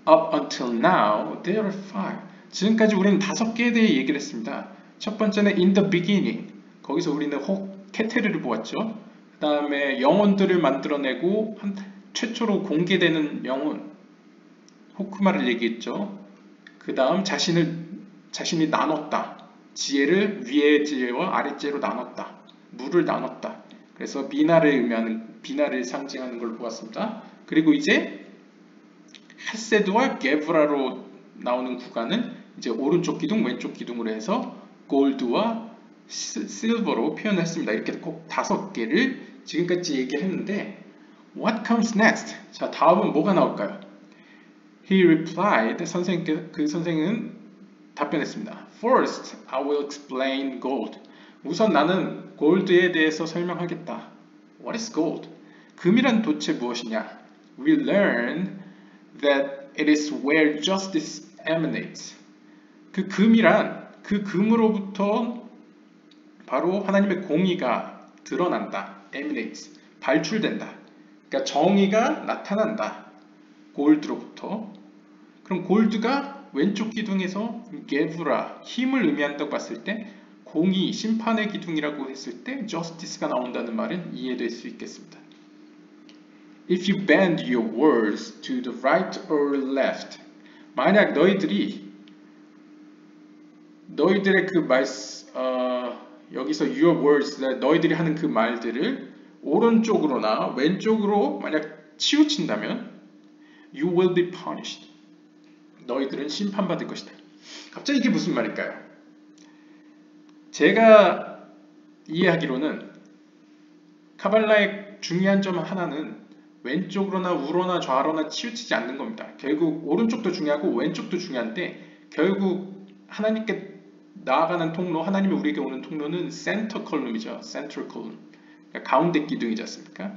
Up until now, there are five. 지금까지 우리는 5개에 대해 얘기를 했습니다. 첫 번째는 in the beginning. 거기서 우리는 케테르를 보았죠. 그 다음에 영혼들을 만들어내고 최초로 공개되는 영혼, 호크마를 얘기했죠. 그 다음 자신이 나눴다. 지혜를 위의 지혜와 아래 지혜로 나눴다. 물을 나눴다. 그래서 비나를 의미하는, 비나를 상징하는 걸 보았습니다. 그리고 이제 헤세드와 게브라로 나오는 구간은 이제 오른쪽 기둥, 왼쪽 기둥으로 해서 골드와 실버로 표현했습니다. 이렇게 꼭 5개를 지금까지 얘기했는데 What comes next? 자, 다음은 뭐가 나올까요? He replied, 그 선생은 답변했습니다. First, I will explain gold. 우선 나는 골드에 대해서 설명하겠다. What is gold? 금이란 도대체 무엇이냐? We learn that it is where justice emanates. 그 금이란, 그 금으로부터 바로 하나님의 공의가 드러난다. emanates, 발출된다. 그러니까 정의가 나타난다. 골드로부터. 그럼 골드가 왼쪽 기둥에서 게브라, 힘을 의미한다고 봤을 때 공의, 심판의 기둥이라고 했을 때 justice가 나온다는 말은 이해될 수 있겠습니다. If you bend your words to the right or left, 만약 너희들의 그 여기서 your words, 너희들이 하는 그 말들을 오른쪽으로나 왼쪽으로 만약 치우친다면 you will be punished. 너희들은 심판받을 것이다. 갑자기 이게 무슨 말일까요? 제가 이해하기로는 카발라의 중요한 점 하나는 왼쪽으로나 우로나 좌로나 치우치지 않는 겁니다. 결국 오른쪽도 중요하고 왼쪽도 중요한데 결국 하나님께 나아가는 통로, 하나님이 우리에게 오는 통로는 센터 컬럼이죠. 센트럴 컬럼. 그러니까 가운데 기둥이지 않습니까?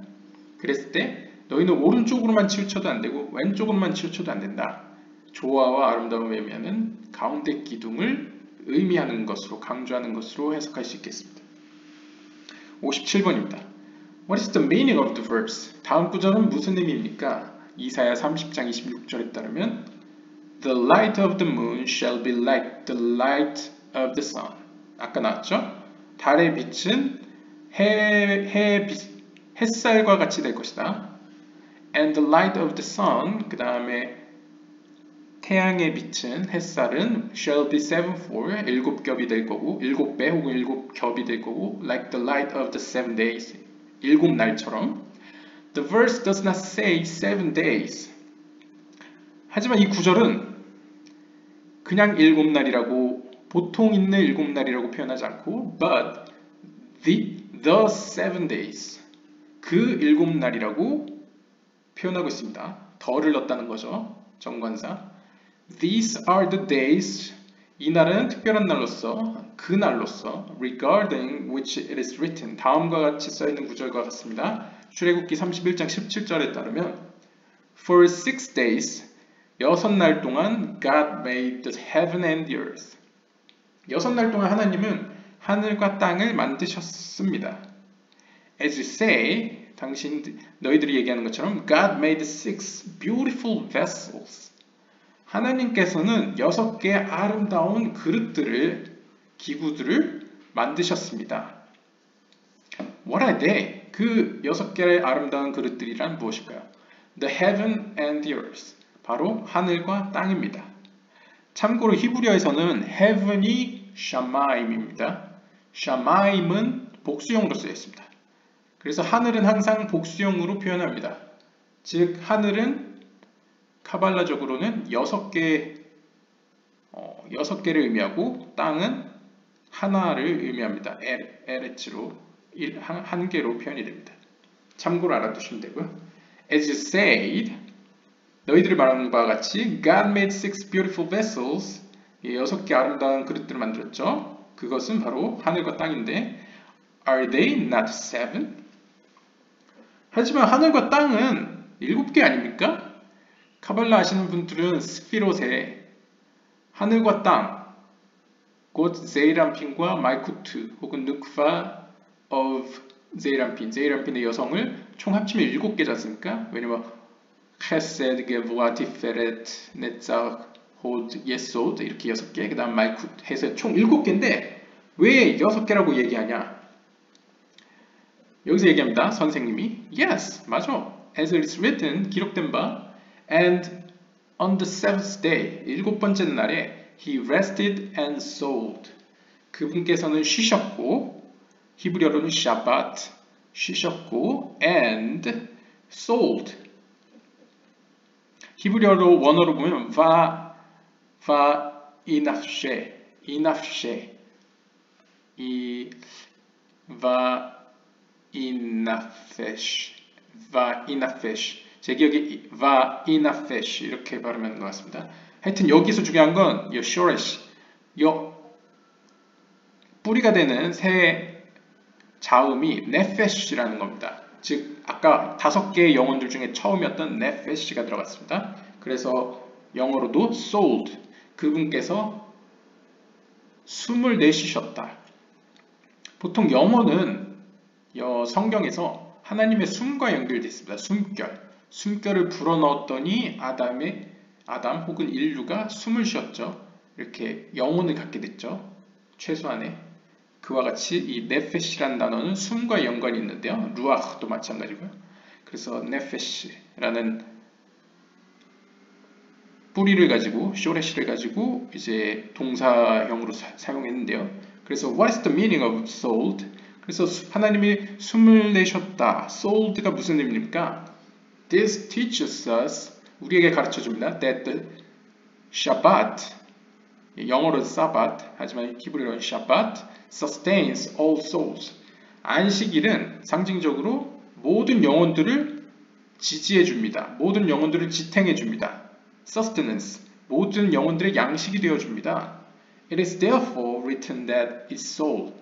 그랬을 때 너희는 오른쪽으로만 치우쳐도 안 되고 왼쪽으로만 치우쳐도 안 된다. 조화와 아름다움을 의미하는 가운데 기둥을 의미하는 것으로, 강조하는 것으로 해석할 수 있겠습니다. 57번입니다. What is the meaning of the verse? 다음 구절은 무슨 의미입니까? 이사야 30장 26절에 따르면 The light of the moon shall be like the light of the sun. 아까 나왔죠? 달의 빛은 햇살과 같이 될 것이다. And the light of the sun, 그 다음에 태양의 빛은, 햇살은 shall be sevenfold, 7겹이 될 거고, 7배 혹은 7겹이 될 거고, like the light of the 7 days, 7날처럼. The verse does not say 7 days. 하지만 이 구절은 그냥 7날이라고, 보통 있는 7날이라고 표현하지 않고, but the 7 days, 그 7날이라고 표현하고 있습니다. 더를 넣었다는 거죠. 정관사. These are the days. 이 날은 특별한 날로서, 그 날로서, regarding which it is written. 다음과 같이 써있는 구절과 같습니다. 출애굽기 31장 17절에 따르면 For 6 days, 6날 동안 God made the heaven and the earth. 6날 동안 하나님은 하늘과 땅을 만드셨습니다. As you say, 너희들이 얘기하는 것처럼 God made 6 beautiful vessels. 하나님께서는 6개의 아름다운 그릇들을, 기구들을 만드셨습니다. What are they? 그 6개의 아름다운 그릇들이란 무엇일까요? The heaven and the earth. 바로 하늘과 땅입니다. 참고로 히브리어에서는 heaven이 샤마임입니다. 샤마임은 복수형으로 쓰여 있습니다. 그래서 하늘은 항상 복수형으로 표현합니다. 즉 하늘은 카발라적으로는 6개를 의미하고 땅은 하나를 의미합니다. 에레츠로 한 개로 표현이 됩니다. 참고로 알아두시면 되고요. As you said, 너희들이 말하는 바와 같이 God made 6 beautiful vessels. 6개 아름다운 그릇들을 만들었죠. 그것은 바로 하늘과 땅인데 Are they not 7? 하지만 하늘과 땅은 7개 아닙니까? 카발라 아시는 분들은 스피롯에 하늘과 땅, 곧 제이람핀과 말쿠트 혹은 누크파 of 제이람핀의 여성을 총 합치면 7개지 않습니까? 왜냐면 헤세드, 게부아, 티페렛, 네짜, 호드, 예소드 이렇게 6개, 그 다음 말쿠트 해서 총 7개인데 왜 6개라고 얘기하냐? 여기서 얘기합니다. 선생님이 Yes, 맞아. As it is written, 기록된 바 And on the 7th day, 7번째 날에 He rested and sold. 그분께서는 쉬셨고, 히브리어로는 샤bat, 쉬셨고, and sold. 히브리어로 원어로 보면 inafshe, inafesh. 제 기억에 inafesh 이렇게 발음하는 것 같습니다. 하여튼 여기서 중요한 건 이 shoresh, 뿌리가 되는 새 자음이 nefesh라는 겁니다. 즉 아까 5개의 영혼들 중에 처음이었던 nefesh가 들어갔습니다. 그래서 영어로도 sold, 그분께서 숨을 내쉬셨다. 보통 영혼은 성경에서 하나님의 숨과 연결되어 있습니다. 숨결을 불어넣었더니 아담 혹은 인류가 숨을 쉬었죠. 이렇게 영혼을 갖게 됐죠. 최소한의. 그와 같이 이 네페시라는 단어는 숨과 연관이 있는데요. 루아흐도 마찬가지고요. 그래서 네페시라는 뿌리를 가지고 쇼레시를 가지고 이제 동사형으로 사용했는데요. 그래서 what is the meaning of sold? 그래서 하나님이 숨을 내셨다. sold가 무슨 의미입니까? This teaches us, 우리에게 가르쳐줍니다. That the Shabbat, 영어로 Sabbath, 하지만 히브리어는 Shabbat, sustains all souls. 안식일은 상징적으로 모든 영혼들을 지지해줍니다. 모든 영혼들을 지탱해줍니다. Sustenance, 모든 영혼들의 양식이 되어줍니다. It is therefore written that it soul.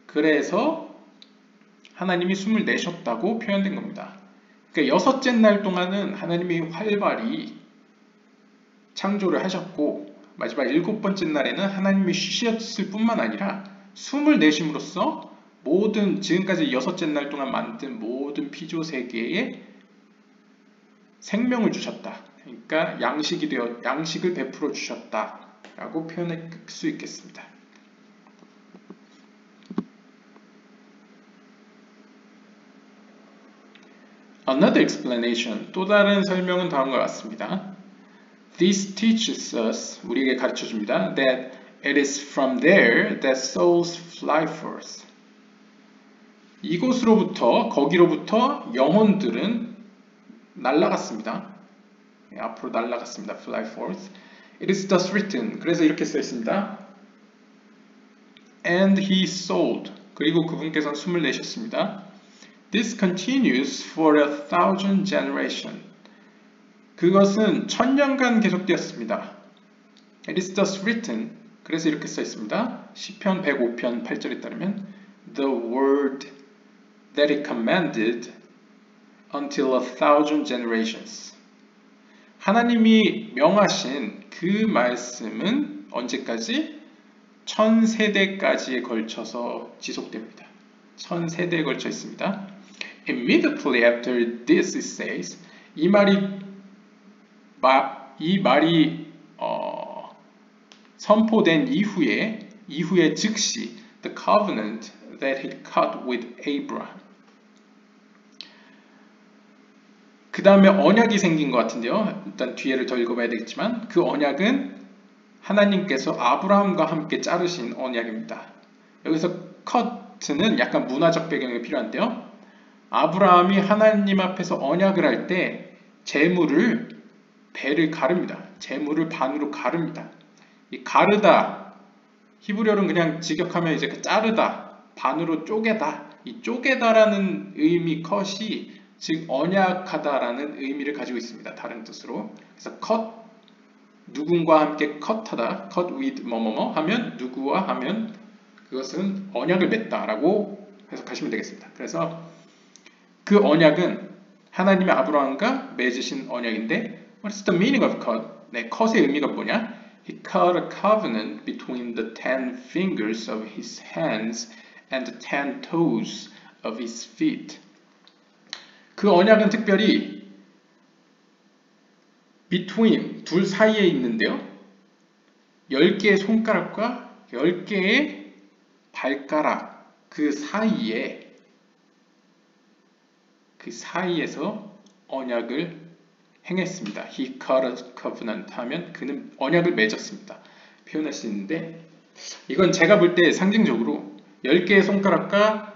그래서 하나님이 숨을 내셨다고 표현된 겁니다. 그러니까 여섯째 날 동안은 하나님이 활발히 창조를 하셨고 마지막 일곱 번째 날에는 하나님이 쉬셨을 뿐만 아니라 숨을 내심으로써 모든 지금까지 여섯째 날 동안 만든 모든 피조 세계에 생명을 주셨다. 그러니까 양식을 베풀어 주셨다라고 표현할 수 있겠습니다. Another explanation, 또 다른 설명은 다음과 같습니다. This teaches us, 우리에게 가르쳐줍니다. That it is from there that souls fly forth. 이곳으로부터, 거기로부터 영혼들은 날아갔습니다. 앞으로 날아갔습니다. Fly forth. It is thus written. 그래서 이렇게 써 있습니다. And he sold. 그리고 그분께서는 숨을 내셨습니다. This continues for 1,000 generation. 그것은 1000년간 계속되었습니다. It is thus written. 그래서 이렇게 써 있습니다. 시편 105편 8절에 따르면 The word that he commanded until 1,000 generations. 하나님이 명하신 그 말씀은 언제까지? 1000세대까지에 걸쳐서 지속됩니다. 1000세대에 걸쳐 있습니다. Immediately after this it says, 이 말이 선포된 이후에 즉시 the covenant that he cut with Abraham. 그 다음에 언약이 생긴 것 같은데요. 일단 뒤에를 더 읽어봐야 되겠지만 그 언약은 하나님께서 아브라함과 함께 자르신 언약입니다. 여기서 cut는 약간 문화적 배경이 필요한데요. 아브라함이 하나님 앞에서 언약을 할 때 배를 가릅니다. 재물을 반으로 가릅니다. 이 가르다, 히브리어로는 그냥 직역하면 이제 자르다, 반으로 쪼개다. 이 쪼개다라는 의미 컷이 즉 언약하다라는 의미를 가지고 있습니다. 다른 뜻으로. 그래서 cut, 누군가 함께 컷하다, cut with 뭐뭐뭐 하면 누구와 하면 그것은 언약을 맺다라고 해석하시면 되겠습니다. 그래서 그 언약은 하나님의 아브라함과 맺으신 언약인데 What's the meaning of cut? 네, cut의 의미가 뭐냐? He cut a covenant between the 10 fingers of his hands and the 10 toes of his feet. 그 언약은 특별히 between, 둘 사이에 있는데요. 10개의 손가락과 10개의 발가락 그 사이에서 언약을 행했습니다. He cut a covenant 하면 그는 언약을 맺었습니다. 표현할 수 있는데 이건 제가 볼 때 상징적으로 10개의 손가락과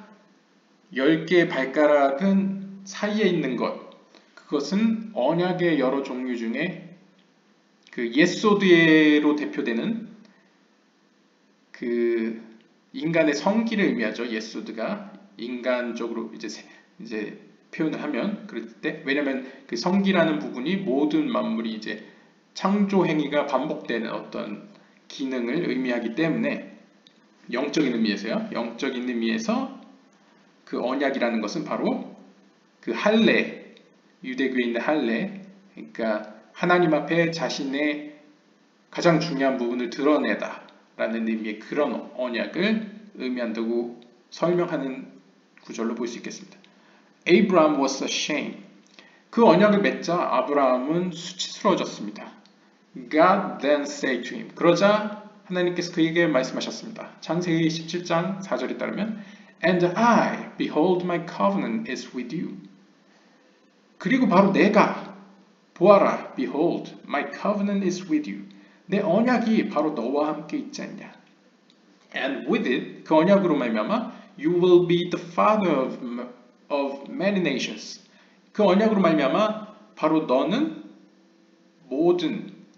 10개의 발가락은 사이에 있는 것, 그것은 언약의 여러 종류 중에 그 예소드로 대표되는 그 인간의 성기를 의미하죠. 예소드가 인간적으로 이제 표현을 하면 그럴 때, 왜냐하면 그 성기라는 부분이 모든 만물이 이제 창조 행위가 반복되는 어떤 기능을 의미하기 때문에 영적인 의미에서 그 언약이라는 것은 바로 그 할례, 유대교에 있는 할례, 그러니까 하나님 앞에 자신의 가장 중요한 부분을 드러내다 라는 의미의 그런 언약을 의미한다고 설명하는 구절로 볼 수 있겠습니다. Abraham was ashamed. 그 언약을 맺자 아브라함은 수치스러워졌습니다. God then said to him. 그러자 하나님께서 그에게 말씀하셨습니다. 창세기 17장 4절에 따르면 And I, behold my covenant is with you. 그리고 바로 내가 보아라, behold, my covenant is with you. 내 언약이 바로 너와 함께 있지 않냐. And with it, 그 언약으로 말미암아, you will be the father of many nations. 그 언약으로 말미암아, 바로 너는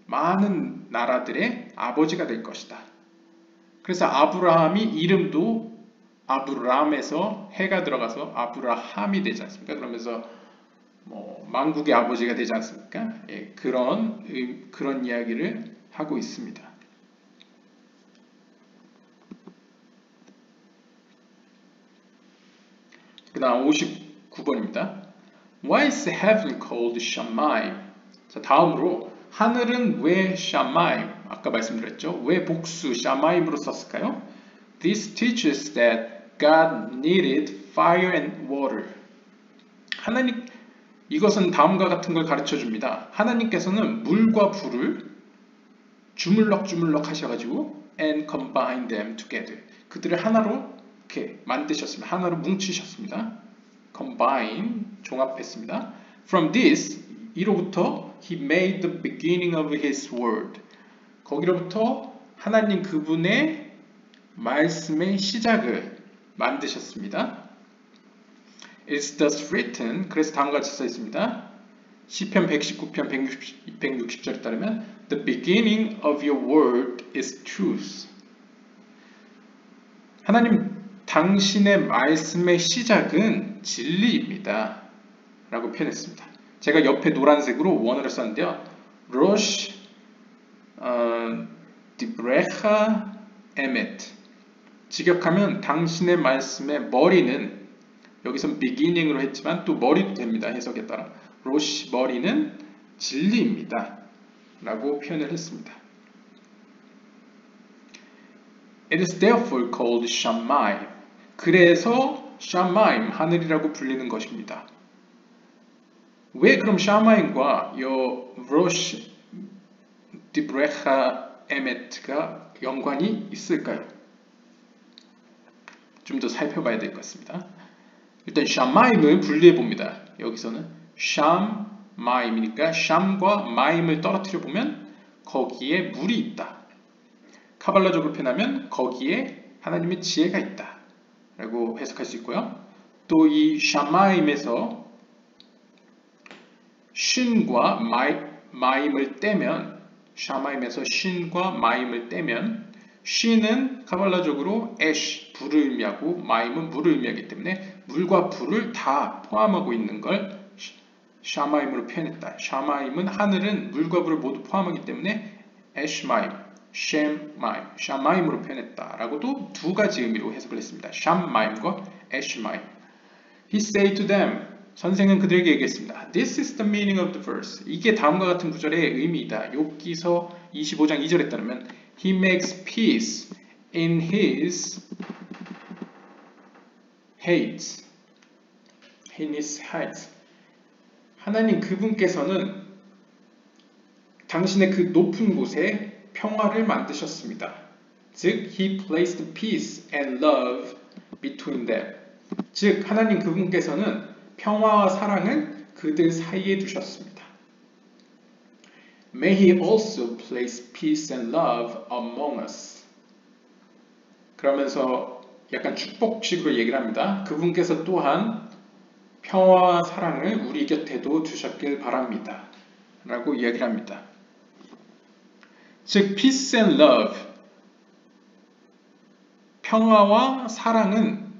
많은 나라들의 아버지가 될 것이다. 그래서 아브라함이 이름도 아브람에서 해가 들어가서 아브라함이 되지 않습니까? 그러면서 만국의 아버지가 되지 않습니까? 예, 그런 이야기를 하고 있습니다. 그 다음 59번입니다. Why is heaven called Shamayim? 자, 다음으로 하늘은 왜 Shamayim? 아까 말씀드렸죠. 왜 복수 Shamayim으로 썼을까요? This teaches that God needed fire and water. 하나님, 이것은 다음과 같은 걸 가르쳐 줍니다. 하나님께서는 물과 불을 주물럭 하셔가지고 and combine them together. 그들을 하나로 이렇게 만드셨습니다. 하나로 뭉치셨습니다. combine, 종합했습니다. From this, 이로부터 he made the beginning of his word. 거기로부터 하나님 그분의 말씀의 시작을 만드셨습니다. It's thus written, 그래서 다음과 같이 써 있습니다. 시편 119편 160절에 따르면 The beginning of your word is truth. 하나님, 당신의 말씀의 시작은 진리입니다. 라고 표현했습니다. 제가 옆에 노란색으로 원어를 썼는데요. 로시 디브레하 에메트. 직역하면 당신의 말씀의 머리는, 여기선 beginning으로 했지만 또 머리도 됩니다. 해석에 따라. 로시, 머리는 진리입니다. 라고 표현을 했습니다. It is therefore called Shamayim. 그래서 Shamayim, 하늘이라고 불리는 것입니다. 왜 그럼 샤마임과 요 로시 디브레하 에메트가 연관이 있을까요? 좀 더 살펴봐야 될 것 같습니다. 일단 샤마임을 분리해 봅니다. 여기서는 샴마임이니까 샴과 마임을 떨어뜨려 보면 거기에 물이 있다. 카발라적으로 표현하면 거기에 하나님의 지혜가 있다 라고 해석할 수 있고요. 또 이 샤마임에서 쉰과 마임을 떼면, 샤마임에서 쉰과 마임을 떼면, 쉰은 카발라적으로 애쉬, 불을 의미하고 마임은 물을 의미하기 때문에 물과 불을 다 포함하고 있는 걸 샤마임으로 표현했다. 샤마임은 하늘은 물과 불을 모두 포함하기 때문에 애쉬마임, 셴마임, 샤마임으로 표현했다 라고도 두 가지 의미로 해석을 했습니다. 샴마임과 애쉬마임. He said to them, 선생은 그들에게 얘기했습니다. This is the meaning of the verse. 이게 다음과 같은 구절의 의미이다. 욥기서 25장 2절에 따르면 He makes peace in his heights. In his heights. 하나님 그분께서는 당신의 그 높은 곳에 평화를 만드셨습니다. 즉, He placed peace and love between them. 즉, 하나님 그분께서는 평화와 사랑을 그들 사이에 두셨습니다. May He also place peace and love among us. 그러면서 약간 축복식으로 얘기를 합니다. 그분께서 또한 평화와 사랑을 우리 곁에도 두셨길 바랍니다. 라고 이야기를 합니다. 즉, peace and love, 평화와 사랑은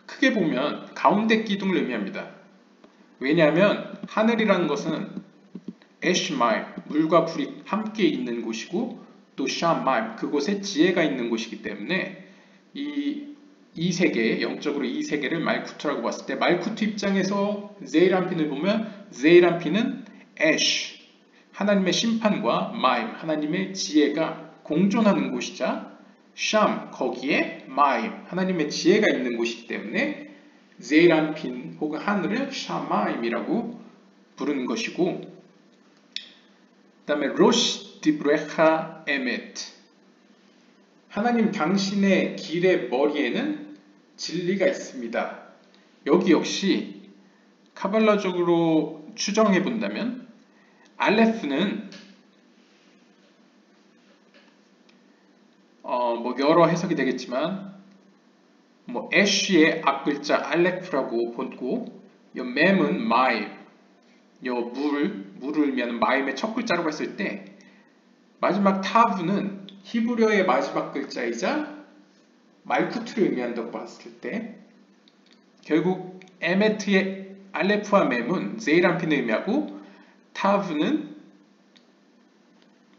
크게 보면 가운데 기둥을 의미합니다. 왜냐하면 하늘이라는 것은 애쉬마임, 물과 불이 함께 있는 곳이고 또 샤마임, 그곳에 지혜가 있는 곳이기 때문에 이 세계, 영적으로 이 세계를 말쿠트라고 봤을 때 말쿠트 입장에서 제이란핀을 보면 제이란핀은 애쉬, 하나님의 심판과 마임, 하나님의 지혜가 공존하는 곳이자 샴, 거기에 마임, 하나님의 지혜가 있는 곳이기 때문에 제이란핀 혹은 하늘을 샤마임이라고 부르는 것이고, 그 다음에 로시 디브레하 에메트, 하나님 당신의 길의 머리에는 진리가 있습니다. 여기 역시 카발라적으로 추정해 본다면 알레프는 뭐 여러 해석이 되겠지만 뭐 애쉬의 앞글자 알레프라고 보고 요 맴은 마임, 요 물을 의미하는 마임의 첫 글자라고 했을 때 마지막 타브는 히브리어의 마지막 글자이자 말쿠트를 의미한다고 봤을 때 결국 에메트의 알레프와 맴은 제이란핀을 의미하고 타브는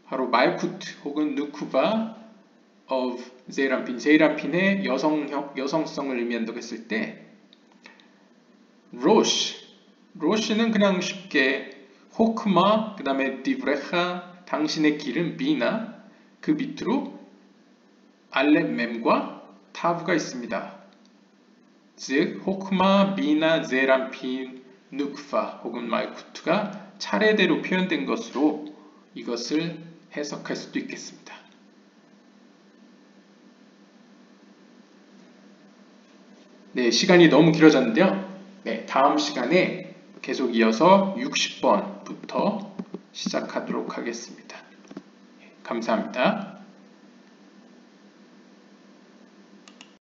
바로 말쿠트 혹은 누쿠바 of 제이란핀, 제이란핀의 여성성을 의미한다고 했을 때 로시는 그냥 쉽게 호크마, 그 다음에 디브레하, 당신의 길은 비나, 그 밑으로 알렙 mem과 타브가 있습니다. 즉 호크마, 비나, 제람핀, 누크파 혹은 말쿠트가 차례대로 표현된 것으로 이것을 해석할 수도 있겠습니다. 네, 시간이 너무 길어졌는데요. 네, 다음 시간에 계속 이어서 60번부터 시작하도록 하겠습니다. 감사합니다.